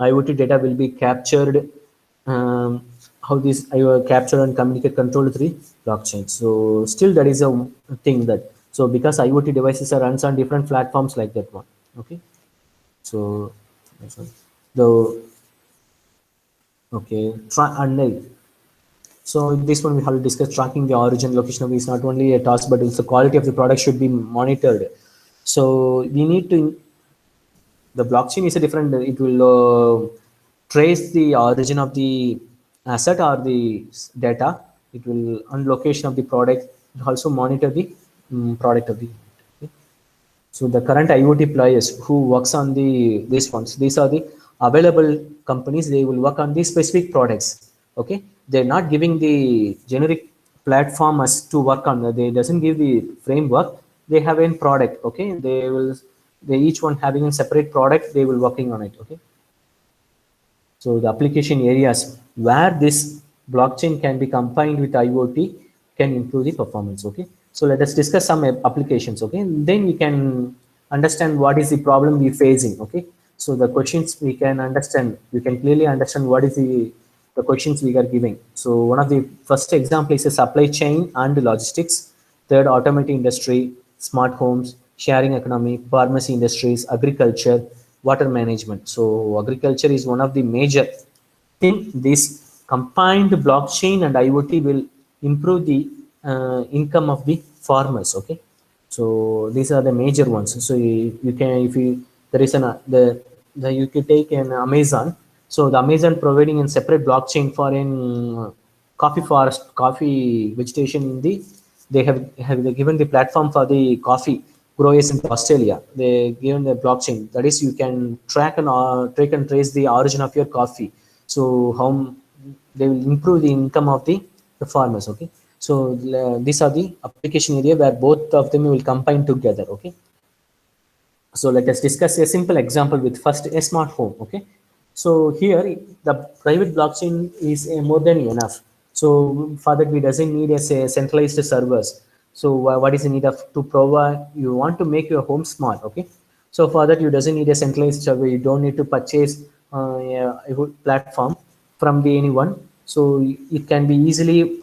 IoT data will be captured, how this capture and communicate control through blockchain. So still there is a thing that, so because IoT devices are runs on different platforms like that one. Okay. So that's one. The okay, so this one we have to discuss tracking the origin location of is not only a task, but also the quality of the product should be monitored. So we need to, the blockchain is a different, it will trace the origin of the asset or the data. It will on location of the product. It also monitor the product of the. Okay. So the current IoT players who works on the these ones, these are the available companies. They will work on these specific products. Okay, they're not giving the generic platform as to work on. They doesn't give the framework. They have a product. Okay, they each one having a separate product. They will working on it. Okay. So the application areas where this blockchain can be combined with IoT can improve the performance. Okay. So let us discuss some applications. Okay. And then we can understand what is the problem we're facing. Okay. So the questions we can understand, we can clearly understand what is the questions we are giving. So one of the first example is a supply chain and logistics. Third, automotive industry, smart homes, sharing economy, pharmacy industries, agriculture, water management. So agriculture is one of the major thing. This combined blockchain and IoT will improve the income of the farmers. Okay, so these are the major ones. So you can, if you, there is an the you can take an Amazon. So the Amazon providing a separate blockchain for an coffee forest, coffee vegetation in the, they given the platform for the coffee growers in Australia. They given the blockchain, that is you can track and trace the origin of your coffee. So how they will improve the income of the farmers. Okay, so these are the application area where both of them will combine together. Okay, so let us discuss a simple example with first a smart home. Okay, so here the private blockchain is more than enough. So for that we doesn't need a say centralized servers. So what is the need of to provide, you want to make your home smart. Okay, so for that you doesn't need a centralized server. You don't need to purchase a good platform from the anyone. So it can be easily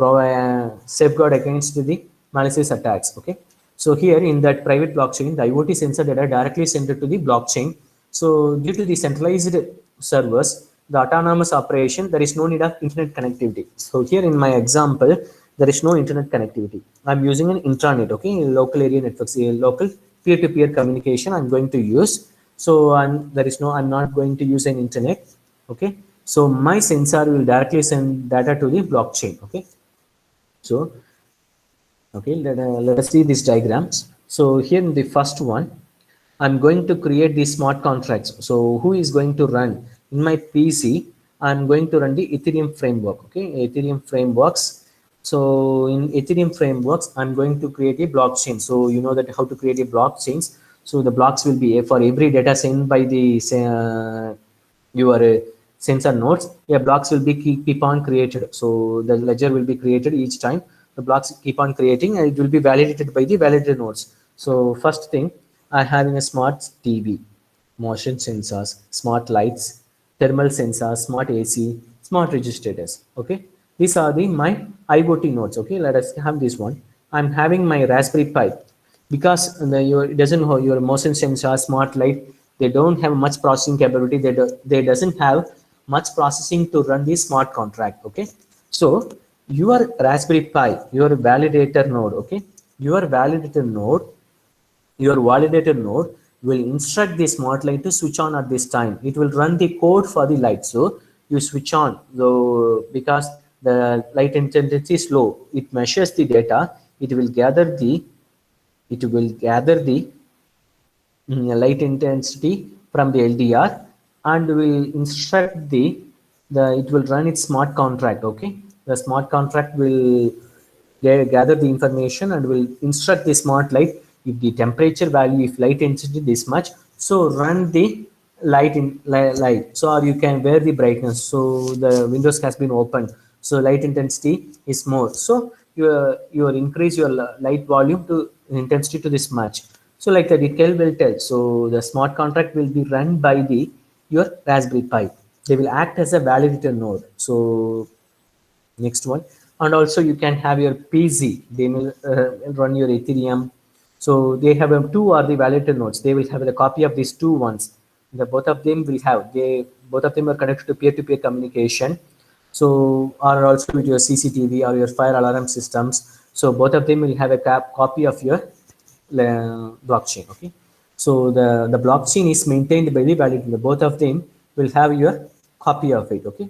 safeguard against the malicious attacks. Okay, so here in that private blockchain, the IoT sensor data directly sent to the blockchain. So due to the centralized servers, the autonomous operation, there is no need of internet connectivity. So here in my example, there is no internet connectivity. I'm using an intranet, okay, local area networks, a local peer-to-peer communication I'm going to use. So I'm not going to use an internet. Okay. So my sensor will directly send data to the blockchain. Okay. So okay, let us see these diagrams. So here in the first one, I'm going to create these smart contracts. So who is going to run in my PC? I'm going to run the Ethereum framework. Okay, Ethereum frameworks. So in Ethereum frameworks, I'm going to create a blockchain. So you know that how to create a blockchains. So the blocks will be for every data sent by the your sensor nodes, blocks will be keep on created. So the ledger will be created each time. The blocks keep on creating and it will be validated by the validator nodes. So first thing, I having a smart TV, motion sensors, smart lights, thermal sensors, smart AC, smart registrators. Okay, these are the my IoT nodes. Okay, let us have this one. I'm having my Raspberry Pi because it doesn't have your motion sensor, smart light. They don't have much processing capability. They doesn't have much processing to run the smart contract. Okay, so your Raspberry Pi, your validator node. Okay, your validator node, your validator node will instruct the smart light to switch on at this time. It will run the code for the light. So you switch on. So because the light intensity is low, it measures the data. It will gather the light intensity from the LDR and will instruct the it will run its smart contract. Okay, the smart contract will gather the information and will instruct the smart light if the temperature value, if light intensity this much, so run the light. So or you can wear the brightness. So the windows has been opened. So light intensity is more. So you increase your light volume to intensity to this much. So like that, it will tell. So the smart contract will be run by the your Raspberry Pi. They will act as a validator node. So next one, and also you can have your pz, they will run your ethereum. So they have two are the validator nodes, they will have the copy of these two ones. The both of them will have, they both of them are connected to peer-to-peer communication. So are also with your cctv or your fire alarm systems. So both of them will have a copy of your blockchain. Okay, so the blockchain is maintained by the validator, both of them will have your copy of it. Okay,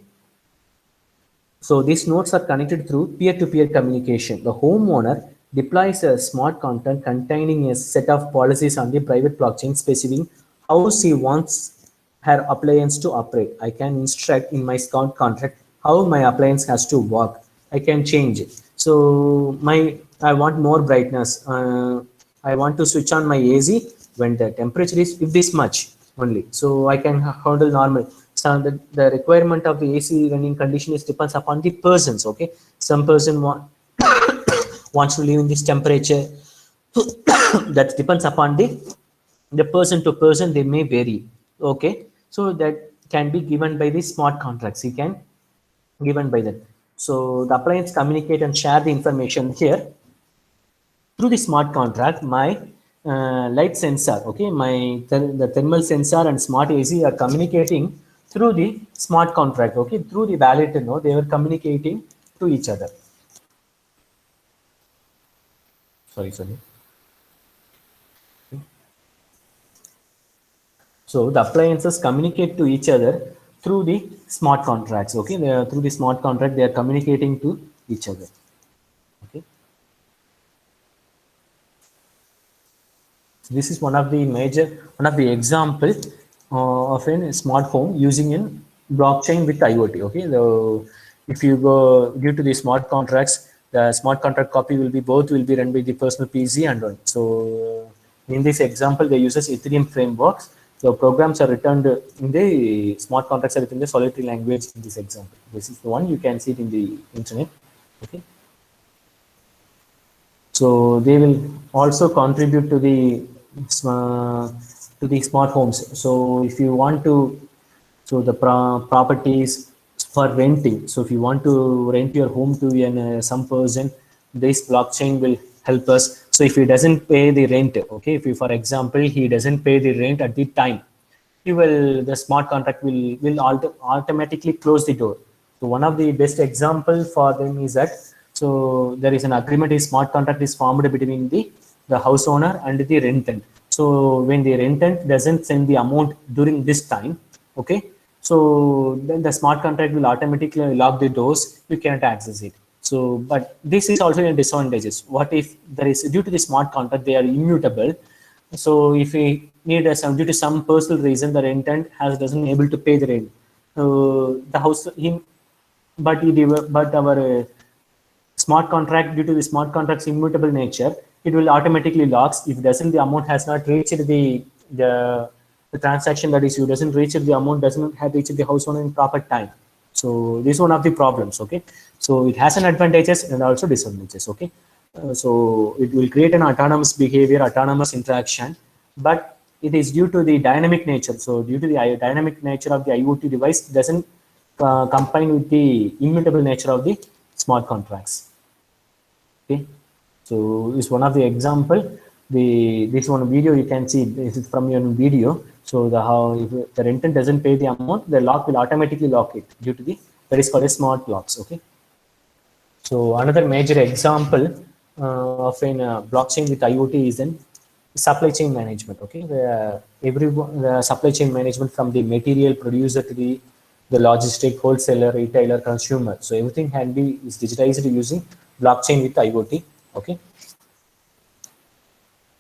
so these nodes are connected through peer-to-peer communication. The homeowner deploys a smart contract containing a set of policies on the private blockchain specifying how she wants her appliance to operate. I can instruct in my smart contract how my appliance has to work. I can change it. So I want more brightness. I want to switch on my AC when the temperature is this much only. So I can handle normal. So the requirement of the AC running condition is depends upon the persons. Okay, some person wants to live in this temperature. That depends upon the person to person. They may vary. Okay, so that can be given by the smart contracts. You can given by that. So the appliance communicate and share the information here through the smart contract. My light sensor, okay, the thermal sensor and smart AC are communicating through the smart contract. Okay, through the validator node they were communicating to each other. Sorry. So the appliances communicate to each other through the smart contracts. Okay, through the smart contract they are communicating to each other. Okay, this is one of the example of a smart home using in blockchain with IoT. Okay, so if you go due to the smart contracts, the smart contract copy will be both will be run by the personal PC and one. So in this example, they uses Ethereum frameworks. The programs are returned in the smart contracts are written in the Solidity language. In this example, this is the one you can see it in the internet. Okay. So they will also contribute to the smart homes. So if you want to, so the properties for renting. So if you want to rent your home to some person, this blockchain will help us. So if he doesn't pay the rent, okay, if you, for example, he doesn't pay the rent at the time, the smart contract will automatically close the door. So one of the best example for them is that, so there is an agreement, a smart contract is formed between the house owner and the rentant. So when the rentant doesn't send the amount during this time, okay, so then the smart contract will automatically lock the doors, you cannot access it. So but this is also a disadvantages. What if there is, due to the smart contract they are immutable, so if we need due to some personal reason the rentant doesn't able to pay the rent, the house him, but our smart contract, due to the smart contract's immutable nature, it will automatically locks if doesn't the amount has not reached the transaction, that is you doesn't reach the amount doesn't have reached the house owner in proper time. So this is one of the problems. Okay, so it has an advantages and also disadvantages. Okay, so it will create an autonomous behavior, autonomous interaction, but it is due to the dynamic nature. So due to the dynamic nature of the IoT device doesn't combine with the immutable nature of the smart contracts. Okay, so this is one of the example. This one video you can see, this is from your video. So how if the rentant doesn't pay the amount, the lock will automatically lock it due to that is called a smart locks. Okay, so another major example of a blockchain with IoT is in supply chain management. Okay, the supply chain management from the material producer to the logistic, wholesaler, retailer, consumer. So everything is digitized using blockchain with IoT. Okay,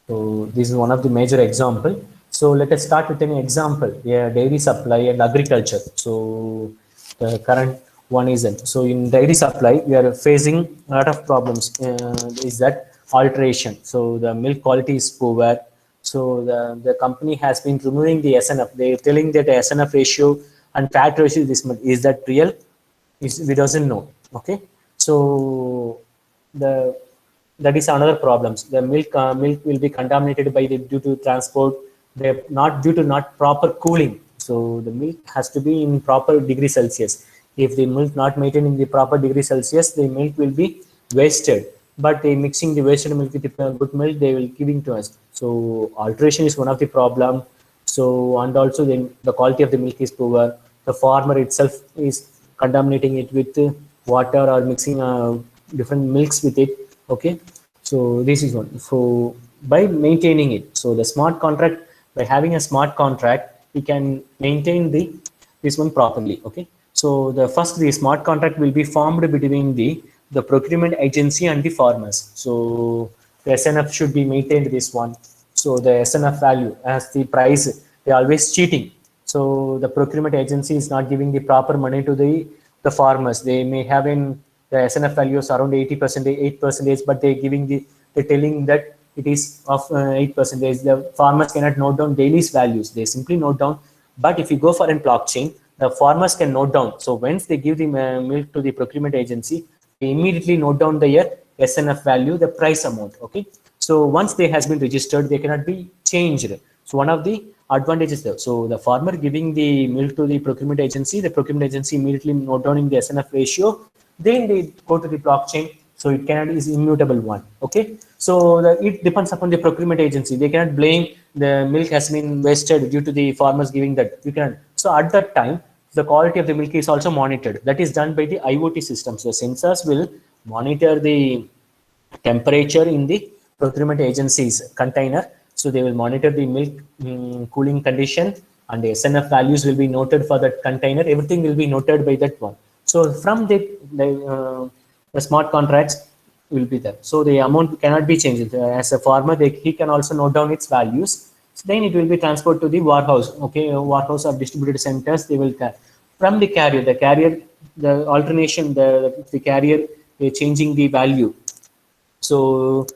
so this is one of the major example. So let us start with an example. Yeah, dairy supply and agriculture. So the current one is so in dairy supply we are facing a lot of problems. Is that alteration? So the milk quality is poor. So the company has been removing the SNF. They're telling that the SNF ratio and fat ratio is this much. Is that real? We doesn't know. Okay. So the that is another problems. The milk will be contaminated by the due to transport. They not due to not proper cooling. So the milk has to be in proper degree Celsius. If the milk not maintained in the proper degree Celsius, the milk will be wasted. But they mixing the wasted milk with the good milk, they will giving to us. So alteration is one of the problem. So and also the quality of the milk is poor. The farmer itself is contaminating it with water or mixing different milks with it. Okay, so this is one. So by maintaining it, so the smart contract, by having a smart contract, we can maintain this one properly. Okay, so the smart contract will be formed between the procurement agency and the farmers. So the SNF should be maintained this one. So the SNF value as the price, they are always cheating. So the procurement agency is not giving the proper money to the farmers. They may have in the SNF values around 80%, 8%, but they're telling that it is of 8%. The farmers cannot note down daily values. They simply note down. But if you go for a blockchain, the farmers can note down. So once they give the milk to the procurement agency, they immediately note down their SNF value, the price amount. Okay. So once they has been registered, they cannot be changed. So one of the advantages there. So the farmer giving the milk to the procurement agency immediately note down in the SNF ratio, then they go to the blockchain. So it cannot is immutable one. Okay. So it depends upon the procurement agency. They cannot blame the milk has been wasted due to the farmers giving that. You cannot. So at that time, the quality of the milk is also monitored. That is done by the IoT systems. The sensors will monitor the temperature in the procurement agency's container. So they will monitor the milk cooling condition, and the SNF values will be noted for that container. Everything will be noted by that one. So from the smart contracts will be there. So the amount cannot be changed. As a farmer, he can also note down its values. So then it will be transferred to the warehouse. Okay, warehouse or distributed centers. They will from the carrier, the alternation, the carrier changing the value. So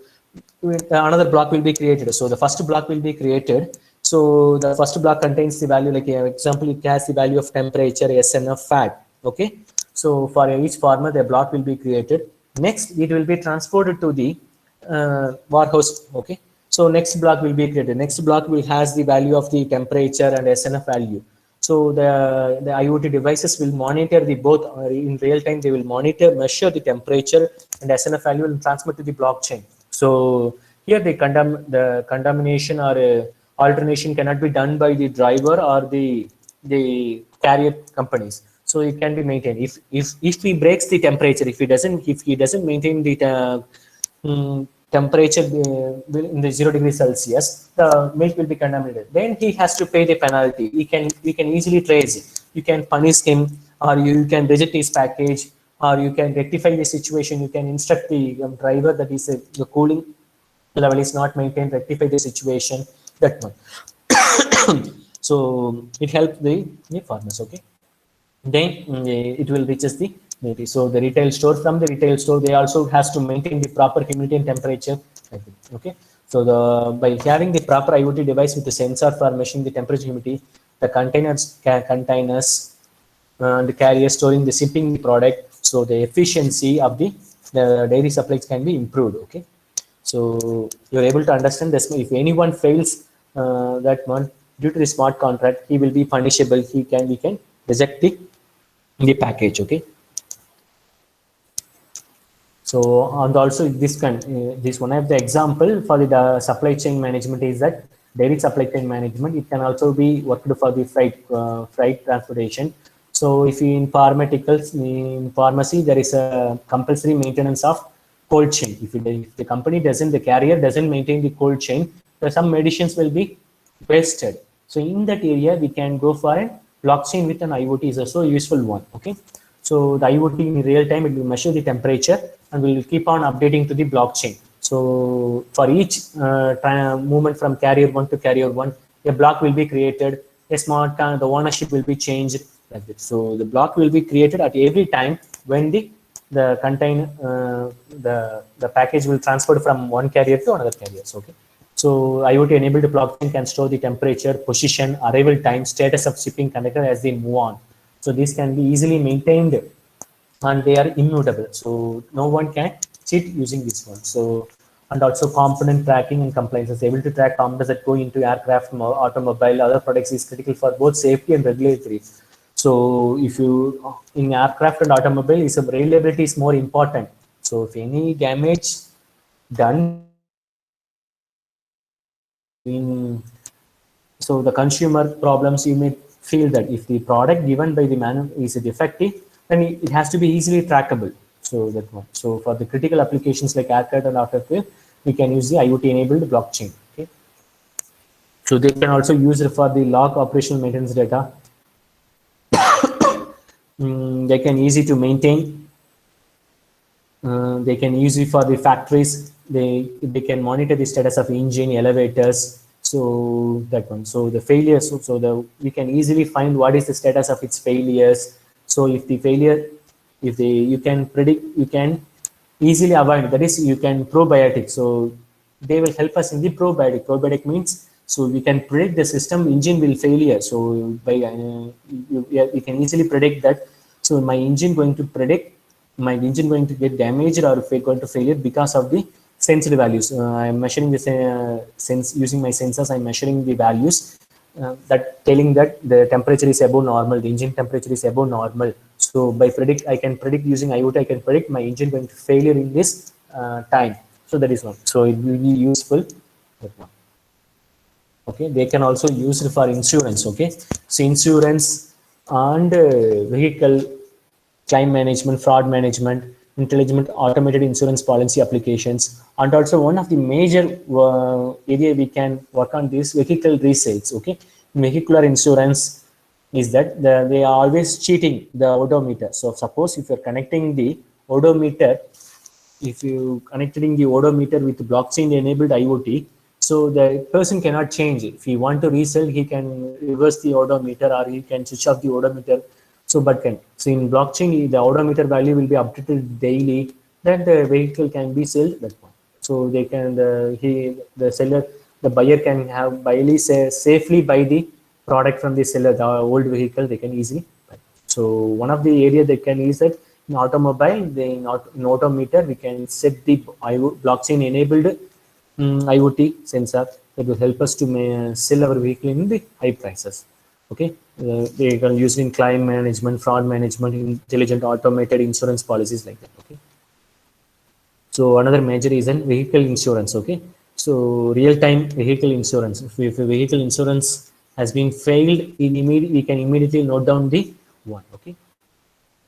another block will be created. So the first block will be created. So the first block contains the value, like example, it has the value of temperature, SNF, fat. Okay. So for each farmer, the block will be created. Next, it will be transported to the warehouse. Okay. So next block will be created. Next block will has the value of the temperature and SNF value. So the IoT devices will monitor the both in real time. They will measure the temperature and SNF value and transmit to the blockchain. So here the contamination or alternation cannot be done by the driver or the carrier companies. So it can be maintained. If he breaks the temperature, if he doesn't maintain the temperature in the 0 °C, the milk will be contaminated. Then he has to pay the penalty. We can easily trace it. You can punish him, or you can reject his package, or you can rectify the situation. You can instruct the driver that is the cooling level is not maintained, rectify the situation, that one. So it helps the farmers. Okay. Then it will reaches the maybe. So the retail store, from the retail store, they also has to maintain the proper humidity and temperature. Okay. So by having the proper IoT device with the sensor for measuring the temperature, humidity, the containers and the carrier storing the shipping the product, so the efficiency of the dairy supplies can be improved. Okay. So you're able to understand this. If anyone fails that one due to the smart contract, he will be punishable. We can reject the package. Okay. So and also this one of the example for the supply chain management is that dairy supply chain management. It can also be worked for the freight transportation. So if in pharmaceuticals, in pharmacy, there is a compulsory maintenance of cold chain. If the company doesn't, the carrier doesn't maintain the cold chain, some medicines will be wasted. So in that area, we can go for a blockchain with an IoT is also a useful one. Okay. So the IoT in real time, it will measure the temperature and will keep on updating to the blockchain. So for each movement from carrier 1 to carrier 1, a block will be created. A smart the ownership will be changed like that. So the block will be created at every time when the package will transfer from one carrier to another carrier. Okay. So IoT enabled blockchain can store the temperature, position, arrival time, status of shipping container as they move on. So these can be easily maintained and they are immutable. So no one can cheat using this one. So and also component tracking and compliance is able to track components that go into aircraft, automobile, other products is critical for both safety and regulatory. So if you in aircraft and automobile, is reliability is more important. So if any damage done in so the consumer problems, you may feel that if the product given by the man is defective, then it has to be easily trackable. So that one. So for the critical applications like aircraft and automobile, we can use the IoT enabled blockchain. Okay. So they can also use it for the log operational maintenance data. They can easy to maintain. They can use it for the factories. They can monitor the status of engine, elevators. So that one. So the failures. So the we can easily find what is the status of its failures. So if the failure, if they you can predict, you can easily avoid. That is, you can probiotic. So they will help us in the probiotic. Probiotic means so we can predict the system engine will failure. So by you can easily predict that. So my engine going to predict my engine going to get damaged or going to failure because of the sensed values. I'm measuring the sense using my sensors. I'm measuring the values that telling that the temperature is above normal, the engine temperature is above normal. So by predict, I can predict using IoT. I can predict my engine going to failure in this time. So that is one. So it will be useful. That one. Okay, they can also use it for insurance. Okay, so insurance and vehicle claim management, fraud management, intelligent automated insurance policy applications, and also one of the major area we can work on this vehicle resales. Okay, vehicular insurance is that they are always cheating the odometer. So suppose if you're connecting the odometer, if you connecting the odometer with blockchain enabled IoT, so the person cannot change it. If he want to resell, he can reverse the odometer or he can switch off the odometer. So, but can so in blockchain, the odometer value will be updated daily. Then the vehicle can be sold that one. So they can the seller, the buyer can have safely buy the product from the seller, the old vehicle they can easily buy. So one of the area they can use that in automobile, in odometer we can set the blockchain enabled IoT sensor that will help us to sell our vehicle in the high prices. Okay, they can use it in claim management, fraud management, intelligent automated insurance policies like that. Okay. So another major is in vehicle insurance. Okay, so real-time vehicle insurance. If a vehicle insurance has been failed, we can immediately note down the one. Okay,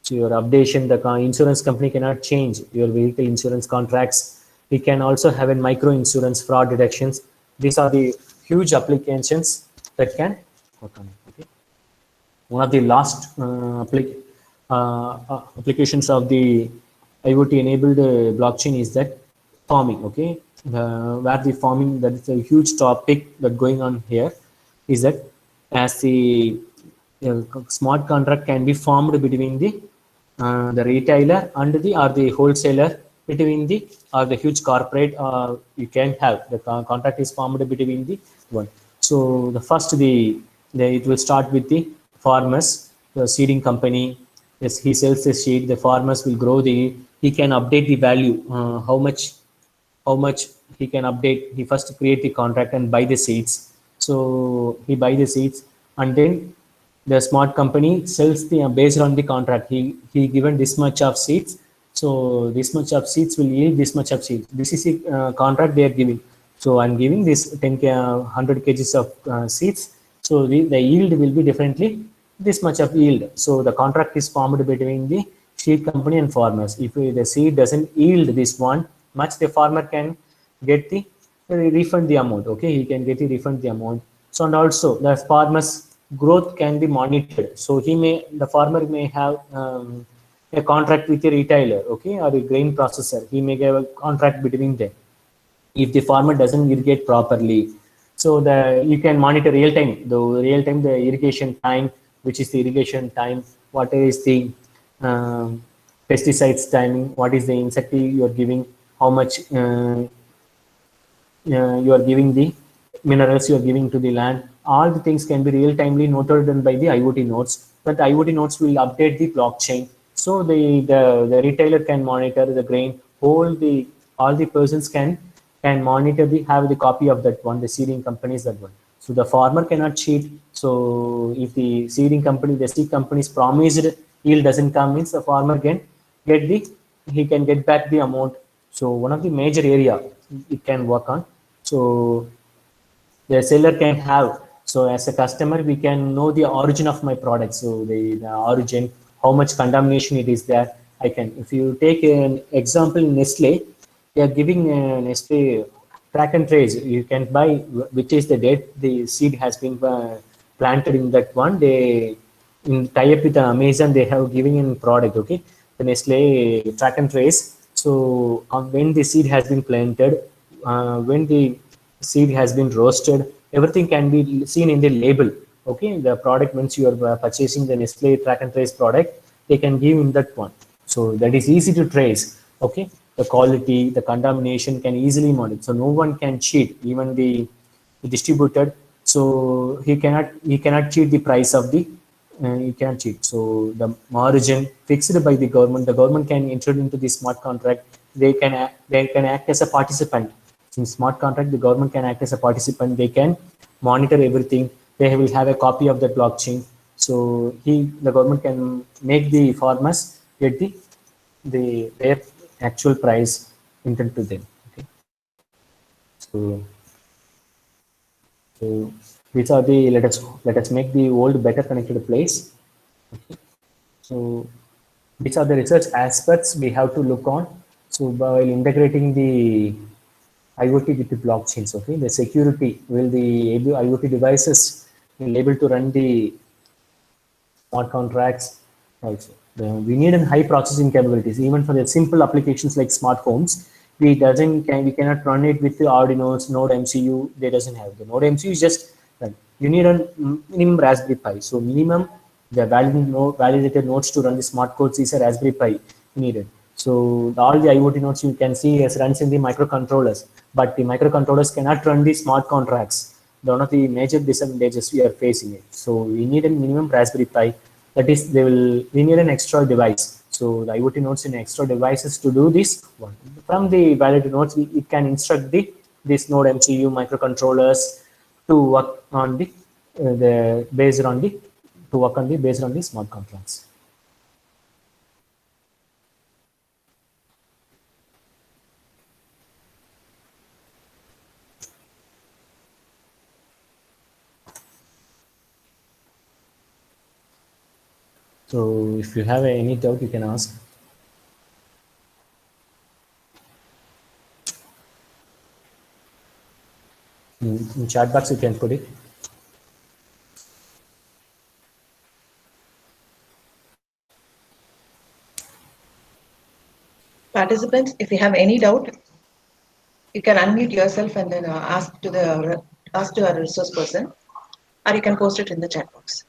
so your updation, the insurance company cannot change your vehicle insurance contracts. We can also have a micro insurance fraud deductions. These are the huge applications that can work on it. Okay. One of the last applications of the IoT enabled blockchain is that farming. Okay, where the farming, that is a huge topic that going on here, is that as the smart contract can be formed between the retailer and the wholesaler, between the or the huge corporate you can have the contract is formed between the one. So the first it will start with the farmers, the seeding company. Yes, he sells the seed. The farmers will grow he can update the value, how much he can update. He first create the contract and buy the seeds. So he buy the seeds, and then the smart company sells the based on the contract. He given this much of seeds. So this much of seeds will yield this much of seeds. This is the contract they are giving. So I'm giving this 100 kgs of seeds. So the yield will be differently this much of yield. So the contract is formed between the seed company and farmers. If the seed doesn't yield this one much, the farmer can get the refund the amount. Okay, he can get the refund the amount. So and also the farmers growth can be monitored. So the farmer may have a contract with a retailer, okay, or a grain processor. He may have a contract between them. If the farmer doesn't irrigate properly, so you can monitor the irrigation time, which is the irrigation time, what is the pesticides timing, what is the insecticide you are giving, how much you are giving the minerals, you are giving to the land. All the things can be real timely noted down by the IoT nodes. But the IoT nodes will update the blockchain. So the retailer can monitor the grain. All the persons can monitor have the copy of that one. The seeding company is that one. So the farmer cannot cheat. So if the seed company's promised yield doesn't come, means the farmer can get the he can get back the amount. So one of the major area it can work on. So the seller can have. So as a customer, we can know the origin of my product. So the origin, how much contamination it is there. I can. If you take an example, Nestle, they are giving Nestle track and trace. You can buy which is the date the seed has been planted in that one. They in tie up with Amazon, they have given in product. Okay, the Nestle track and trace. So when the seed has been planted, when the seed has been roasted, everything can be seen in the label. Okay, the product, once you are purchasing the Nestle track and trace product, they can give in that one. So that is easy to trace. Okay, the quality, the contamination can easily monitor. So no one can cheat, even the distributor. So he cannot cheat the price of the you cannot cheat. So the margin fixed by the government, the government can enter into the smart contract. They can act as a participant. In smart contract, the government can act as a participant. They can monitor everything. They will have a copy of the blockchain. So the government can make the farmers get their actual price entered to them. Okay. So so these are the let us make the world better connected place. Okay. So these are the research aspects we have to look on. So while integrating the IoT with the blockchains, okay, the security, will the IoT devices be able to run the smart contracts also. We need a high processing capabilities, even for the simple applications like smart homes. We cannot run it with the Arduino's Node MCU. They doesn't have the Node MCU is just you need a minimum Raspberry Pi. So minimum the validated nodes to run the smart codes is a Raspberry Pi needed. So all the IoT nodes you can see as runs in the microcontrollers, but the microcontrollers cannot run the smart contracts. One of the major disadvantages we are facing it. So we need a minimum Raspberry Pi. That is, we need an extra device. So the IoT nodes in extra devices to do this one. From the validated nodes, it can instruct this node MCU microcontrollers to work on the based on the to work on the based on the smart contracts. So if you have any doubt, you can ask. In chat box, you can put it. Participants, if you have any doubt, you can unmute yourself and then ask to our resource person, or you can post it in the chat box.